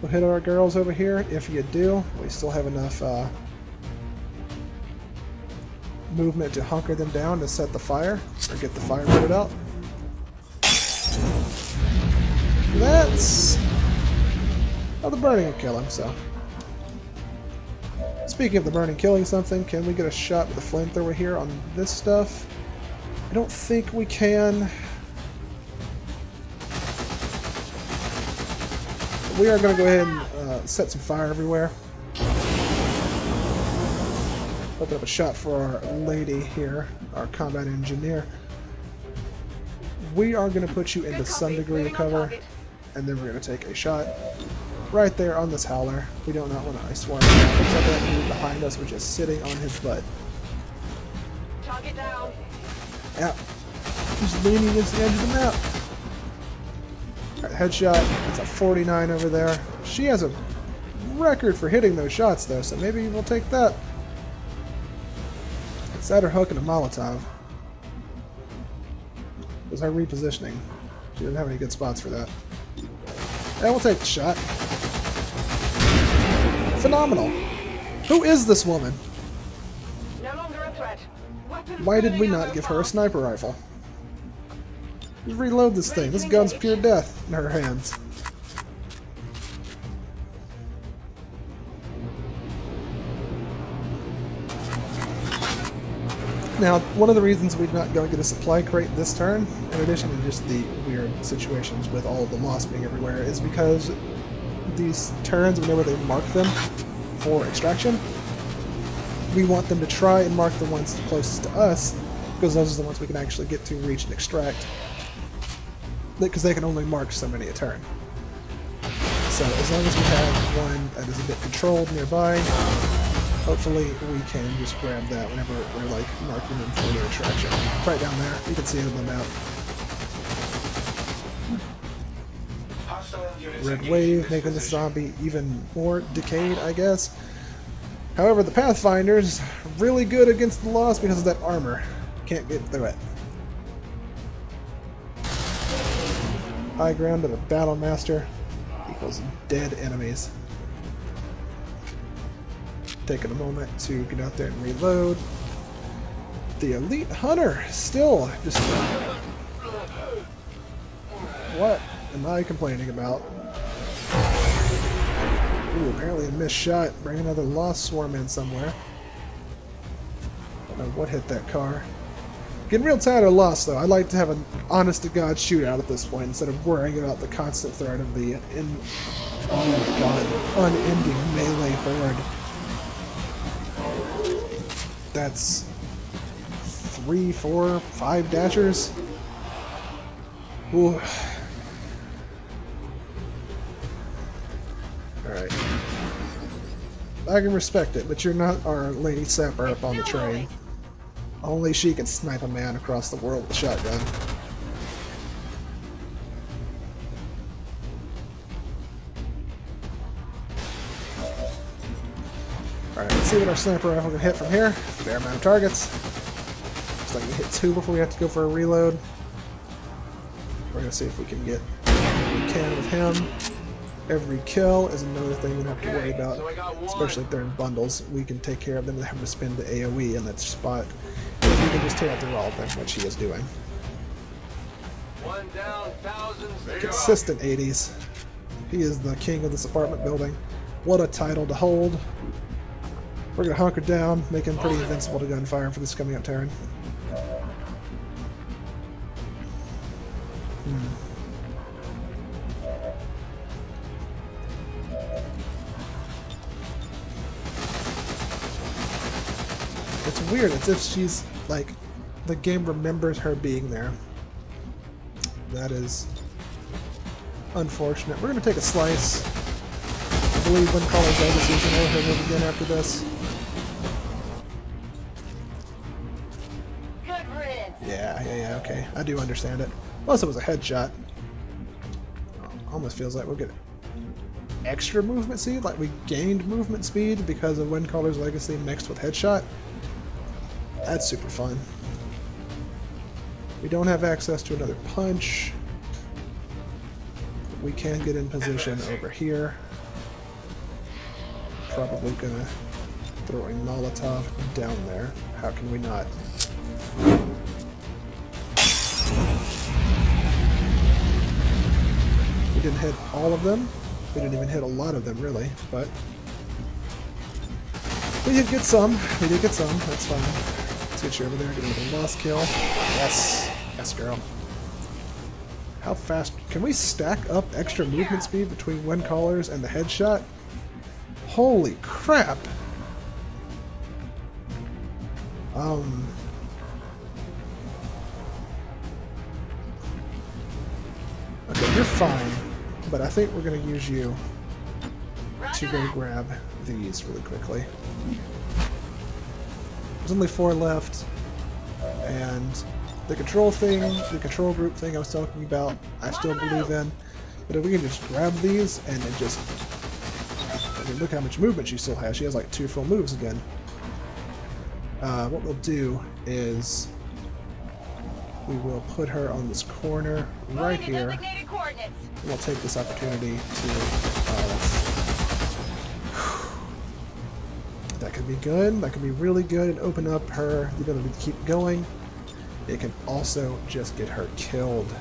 we'll hit our girls over here. If you do, we still have enough movement to hunker them down to set the fire, or get the fire put out. That's... Oh, the burning will kill him, so... Speaking of the burning killing something, can we get a shot with the flamethrower here on this stuff? I don't think we can. We are going to go ahead and set some fire everywhere. Open up a shot for our lady here, our combat engineer. We are going to put you into some degree of cover, and then we're going to take a shot right there on this Howler. We do not want to ice swarm. Looks like that dude behind us was just sitting on his butt. Target down. Yeah, he's leaning against the edge of the map. Alright, headshot. It's a 49 over there. She has a record for hitting those shots, though, so maybe we'll take that. It's that or hooking a Molotov. It was her repositioning. She didn't have any good spots for that. Yeah, we'll take the shot. Phenomenal. Who is this woman? No longer a threat. Weapons Why did we moving not out give of her a sniper rifle? Just reload this thing. This gun's pure death in her hands. Now, one of the reasons we're not going to get a supply crate this turn, in addition to just the weird situations with all of the loss being everywhere, is because these turns, whenever they mark them for extraction, we want them to try and mark the ones closest to us, because those are the ones we can actually get to, reach, and extract. Because they can only mark so many a turn. So as long as we have one that is a bit controlled nearby, hopefully we can just grab that whenever we're like marking them for their extraction. Right down there, you can see it on the map. Hostile units Red engaging wave, this making this position. zombie even more decayed, I guess. However, the Pathfinder's really good against the loss because of that armor. Can't get through it. High ground to the Battle Master equals dead enemies. Taking a moment to get out there and reload. The Elite Hunter still just... What am I complaining about? Ooh, apparently a missed shot. Bring another Lost Swarm in somewhere. Don't know what hit that car. Getting real tired of Lost, though. I'd like to have an honest-to-God shootout at this point instead of worrying about the constant threat of the oh my god, unending melee horde. That's 3, 4, 5 dashers. Ooh. Alright. I can respect it, but you're not our Lady Sapper up on the train. Only she can snipe a man across the world with a shotgun. Alright, let's see what our sniper rifle can hit from here. Fair amount of targets. Looks like we hit 2 before we have to go for a reload. We're going to see if we can get what we can with him. Every kill is another thing we don't have to worry about, especially if they're in bundles. We can take care of them and have to spend the AoE in that spot. If we can just tear through all of them, which he is doing. One down, thousands. Consistent 80s. He is the king of this apartment building. What a title to hold. We're going to hunker down, make him pretty invincible to gunfire for this coming up turn. It's weird. It's if she's like the game remembers her being there. That is unfortunate. We're gonna take a slice. I believe when Caller's Legacy is gonna overhead move again after this. Good riddance. Yeah, okay. I do understand it. Plus it was a headshot. Almost feels like we'll get extra movement speed, like we gained movement speed because of Windcaller's Legacy mixed with headshot. That's super fun. We don't have access to another punch. We can get in position over here. Probably gonna throw a Molotov down there. How can we not? We didn't hit all of them. We didn't even hit a lot of them, really, but we did get some. We did get some. That's fine. Let's get you over there. Get another lost kill. Yes. Yes, girl. How fast? Can we stack up extra movement speed between wind callers and the headshot? Holy crap! Okay, you're fine, but I think we're gonna use you to go grab these really quickly. There's only 4 left, and the control thing, the control group thing I was talking about, I still believe in. But if we can just grab these and then just... I mean, look how much movement she still has. She has like 2 full moves again. What we'll do is we will put her on this corner right here. Designated coordinates. And we'll take this opportunity to... that could be good. That could be really good and open up her the ability to keep going. It can also just get her killed.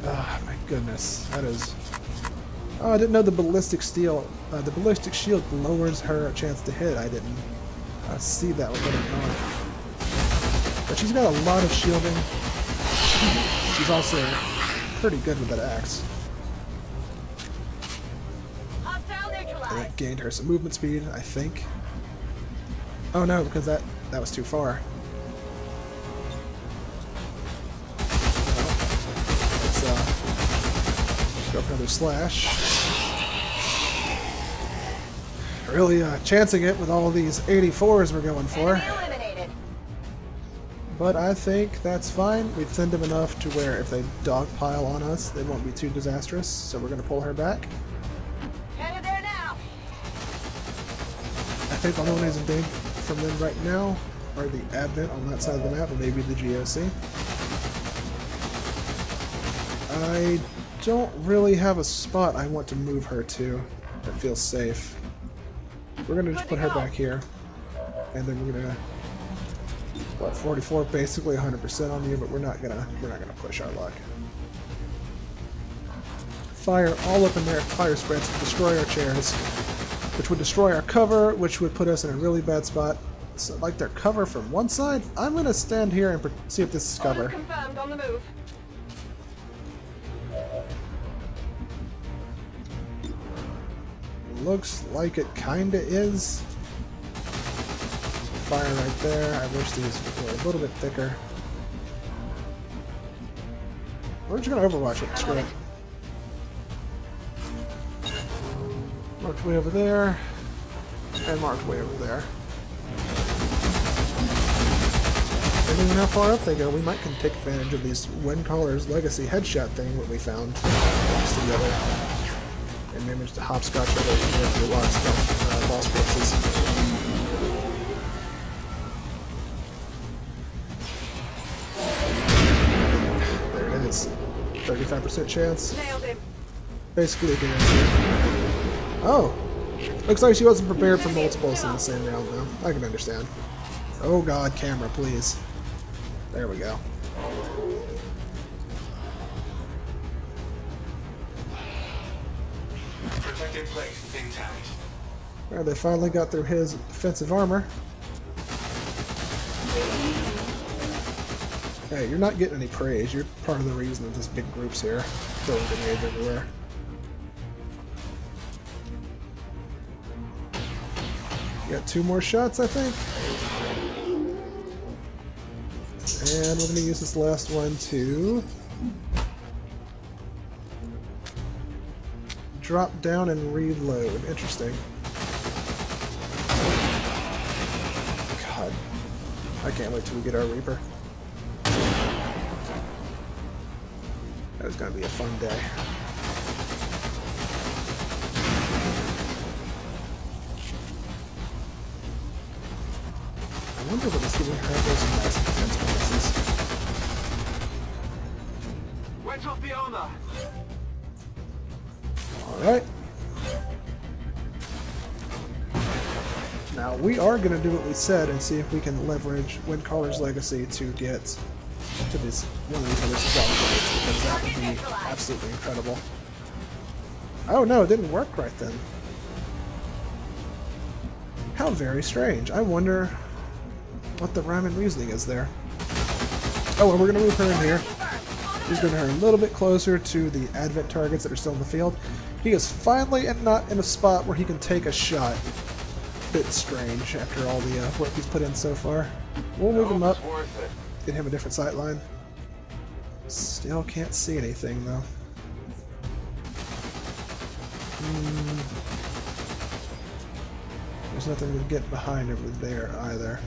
Ah, my goodness. That is Oh, I didn't know the ballistic shield lowers her chance to hit. I didn't see that with it on. But she's got a lot of shielding. She's also pretty good with that axe. Hostile And neutralized. it gained her some movement speed, I think. Oh no, because that was too far. Let's go for another slash. Really chancing it with all these 84s we're going for. Enemy eliminated. But I think that's fine. We've thinned them enough to where if they dogpile on us, they won't be too disastrous. So we're going to pull her back. Headed there now. I think the only ones in danger from them right now are the Advent on that side of the map and maybe the GOC. I don't really have a spot I want to move her to that feels safe. We're going to just put her back here. And then we're going to... What, 44, basically 100% on you, but we're not gonna push our luck. Fire all up in there, fire spreads, destroy our chairs, which would destroy our cover, which would put us in a really bad spot. So, like their cover from one side, I'm gonna stand here and see if this is cover. Orders confirmed on the move. Looks like it kinda is. Fire right there. I wish these were a little bit thicker. We're just gonna overwatch it. Screw it. Marked way over there. And marked way over there. Depending on how far up they go, we might can take advantage of these Wind Caller's Legacy headshot thing that we found together. And managed to hopscotch over the lost corpses. There it is. 35% chance. Nailed him. Basically a guarantee. Oh! Looks like she wasn't prepared for multiples in the same round, though. I can understand. Oh god, camera, please. There we go. Protective plate intact. Well, they finally got through his defensive armor. Hey, you're not getting any praise. You're part of the reason that this big group's here. Throwing grenades everywhere. Got 2 more shots, I think. And we're going to use this last one to drop down and reload. Interesting. God. I can't wait till we get our Reaper. That was going to be a fun day. I wonder what is giving her those massive defense bonuses. Wedge off the armor. Alright. Now we are going to do what we said and see if we can leverage Wind Caller's Legacy to get to this one of these other squad fights, because that would be absolutely incredible. Oh no, it didn't work right then. How very strange. I wonder what the rhyme and reasoning is there. Oh, well, we're going to move her in here. He's going to her a little bit closer to the Advent targets that are still in the field. He is finally not in a spot where he can take a shot. Bit strange after all the work he's put in so far. We'll move him up. It's worth it. Get him a different sight line. Still can't see anything though. There's nothing to get behind over there either.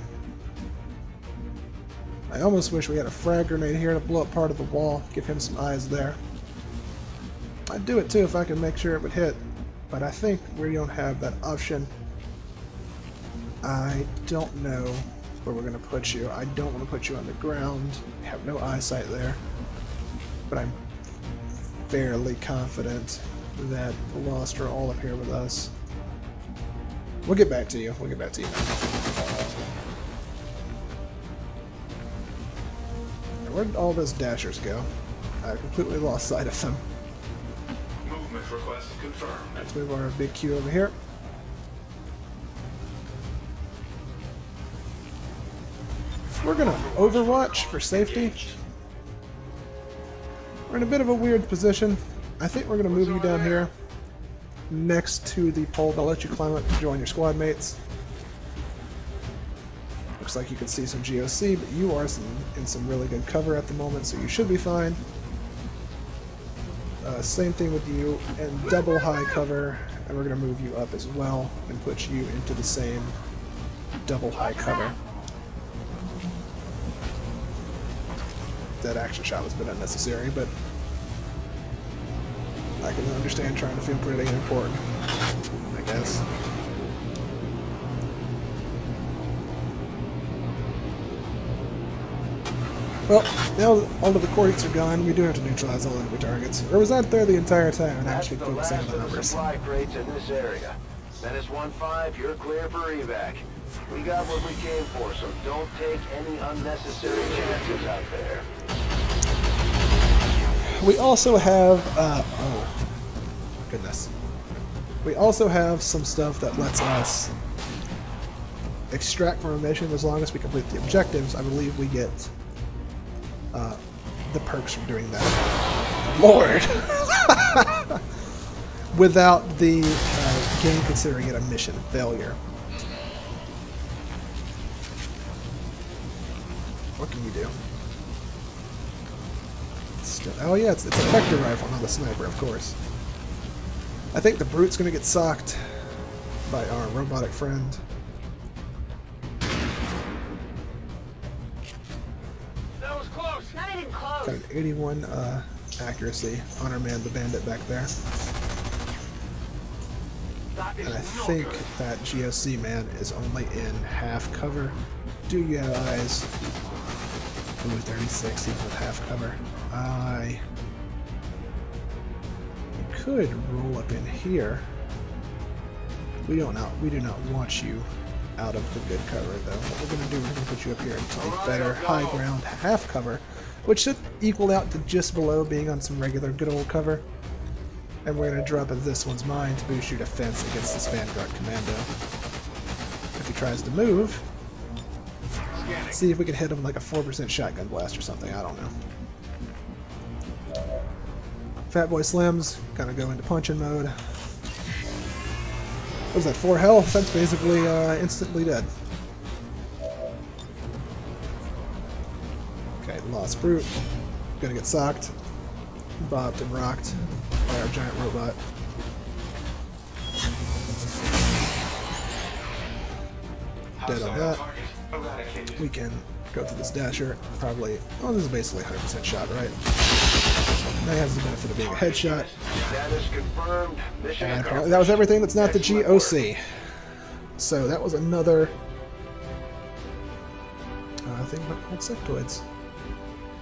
I almost wish we had a frag grenade here to blow up part of the wall, give him some eyes there. I'd do it too if I could make sure it would hit, but I think we don't have that option. I don't know where we're going to put you. I don't want to put you on the ground. I have no eyesight there. But I'm fairly confident that the Lost are all up here with us. We'll get back to you. We'll get back to you now. Where did all those dashers go? I completely lost sight of them. Movement. Movement request confirmed. Let's move our big Q over here. We're gonna overwatch for safety. We're in a bit of a weird position. I think we're gonna move you down here next to the pole. I'll let you climb up and join your squad mates. Looks like you can see some GOC, but you are in some really good cover at the moment, so you should be fine. Same thing with you, and double high cover, and we're going to move you up as well and put you into the same double high cover. That action shot was a bit unnecessary, but I can understand trying to feel pretty important, I guess. Well, now all of the quartz are gone, we do have to neutralize all enemy targets. Or was that there the entire time and That's actually the focusing last on the of the numbers? supply crates in this area. Menace 1-5, you're clear for evac. We got what we came for, so don't take any unnecessary chances out there. We also have, oh, goodness. We also have some stuff that lets us extract from a mission as long as we complete the objectives. I believe we get the perks from doing that. Lord! Without the game considering it a mission failure. What can you do? Oh yeah, it's a vector rifle, not a sniper, of course. I think the brute's gonna get socked by our robotic friend. That was close. Not even close. Got an 81 accuracy on our man, the bandit back there. That is And I no think good. that GOC man is only in half cover. Do you have eyes? Ooh, 36 even with half cover. You could roll up in here. We do not want you out of the good cover though. What we're gonna do, we're gonna put you up here into a better high ground half cover, which should equal out to just below being on some regular good old cover. And we're gonna drop in this one's mine to boost your defense against this Vanguard Commando. If he tries to move, see if we can hit him like a 4% shotgun blast or something, I don't know. Fatboy Slims, gonna go into punching mode. What was that, 4 health? That's basically instantly dead. Okay, Lost Brute. Gonna get socked, bopped and rocked by our giant robot. Dead on that. Target eradicated. We can go through this dasher, probably, oh, this is basically 100% shot, right? That has the benefit of being a headshot. Status confirmed. Mission And accomplished. that was everything that's not the Excellent work. GOC. So that was another thing about called sectoids.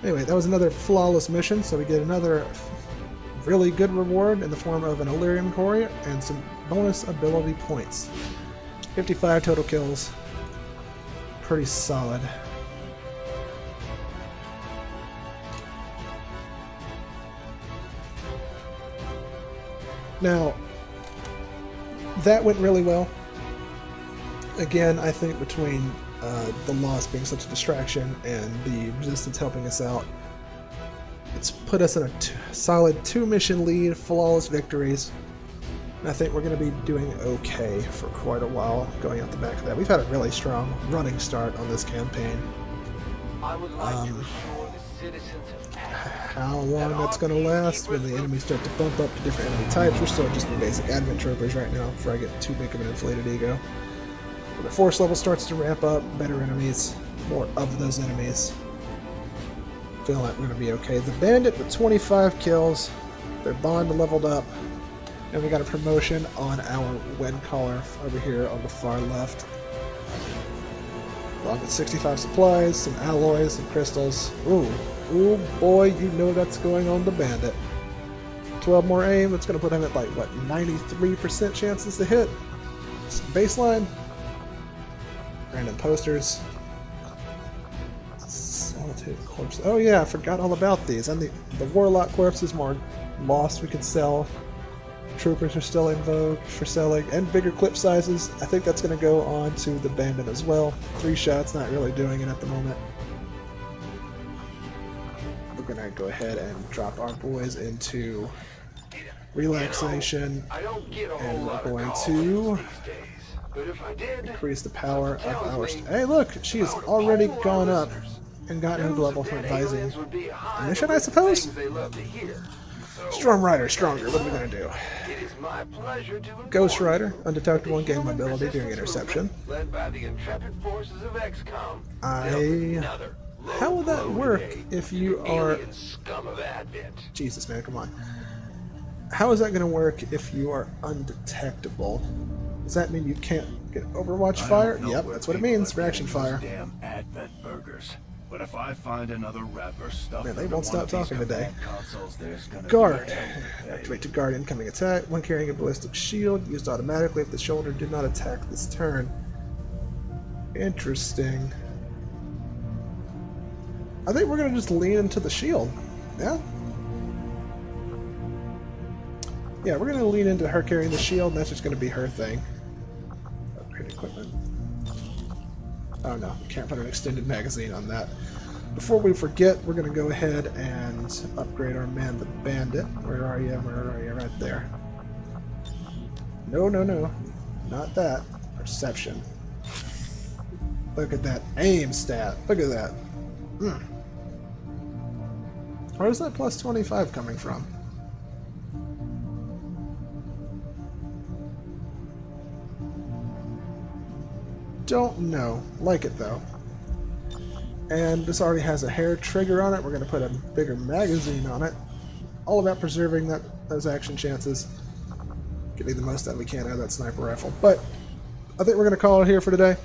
Anyway, that was another flawless mission, so we get another really good reward in the form of an Illyrium core and some bonus ability points. 55 total kills. Pretty solid. Now, that went really well. Again, I think between the loss being such a distraction and the resistance helping us out, it's put us in a solid 2-mission lead, flawless victories. And I think we're going to be doing okay for quite a while going out the back of that. We've had a really strong running start on this campaign. I would like to assure the citizens of How long that's going to last when the enemies start to bump up to different enemy types. We're still just in basic Advent Troopers right now before I get too big of an inflated ego. When the force level starts to ramp up, better enemies, more of those enemies. Feeling like we're going to be okay. The Bandit with 25 kills, their Bond leveled up, and we got a promotion on our Wed Collar over here on the far left. Along with 65 supplies, some alloys, some crystals. Ooh boy, you know that's going on the Bandit. 12 more aim, that's going to put him at like, what, 93% chances to hit? Baseline. Random posters. Solitude corpse. Oh yeah, I forgot all about these. And the Warlock corpse is more lost we could sell. troopers are still in vogue for selling, and bigger clip sizes. I think that's going to go on to the bandit as well. 3 shots, not really doing it at the moment. We're going to go ahead and drop our boys into relaxation, I don't get a whole and we're lot of going calls to these days. But if I did, increase the power of tells our... me Hey, look! She has I would already poll our gone up listeners. and gotten into News level of for dead advising. aliens would be high on Mission, the I list of suppose? things they love to hear. So, Storm Rider, stronger. What are we going to do? it is my pleasure to inform Ghost you Rider, that undetectable the in game human mobility during resistance interception. movement, led by the intrepid forces of Xcom, I- dealt another How would that low-blow work today if to you the are... alien scum of Advent. Jesus, man, come on. How is that going to work if you are undetectable? Does that mean you can't get Overwatch fire? Yep, that's what it means. Reaction fire. Damn Advent burgers. But if I find another rapper stuffed Man, they under won't one stop of these talking today. command consoles, there's gonna Guard. be a hell to pay. Activate to guard incoming attack. When carrying a ballistic shield, used automatically if the shoulder did not attack this turn. Interesting. I think we're going to just lean into the shield. Yeah? Yeah, we're going to lean into her carrying the shield, and that's just going to be her thing. Upgrade equipment. Oh no, we can't put an extended magazine on that. Before we forget, we're going to go ahead and upgrade our man, the bandit. Where are you? Where are you? Right there. No, no, no. Not that. Perception. Look at that aim stat. Look at that. Where's that plus 25 coming from? Don't know. Like it though. And this already has a hair trigger on it. We're going to put a bigger magazine on it. All about preserving those action chances. Getting the most that we can out of that sniper rifle. But I think we're going to call it here for today.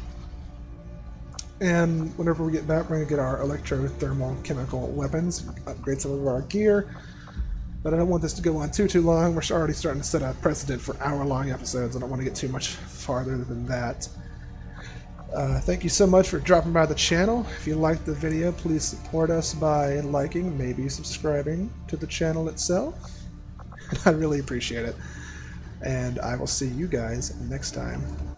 And whenever we get back, we're going to get our electrothermal chemical weapons, upgrade some of our gear. But I don't want this to go on too long. We're already starting to set a precedent for hour-long episodes. I don't want to get too much farther than that. Thank you so much for dropping by the channel. If you liked the video, please support us by liking, maybe subscribing to the channel itself. I really appreciate it. And I will see you guys next time.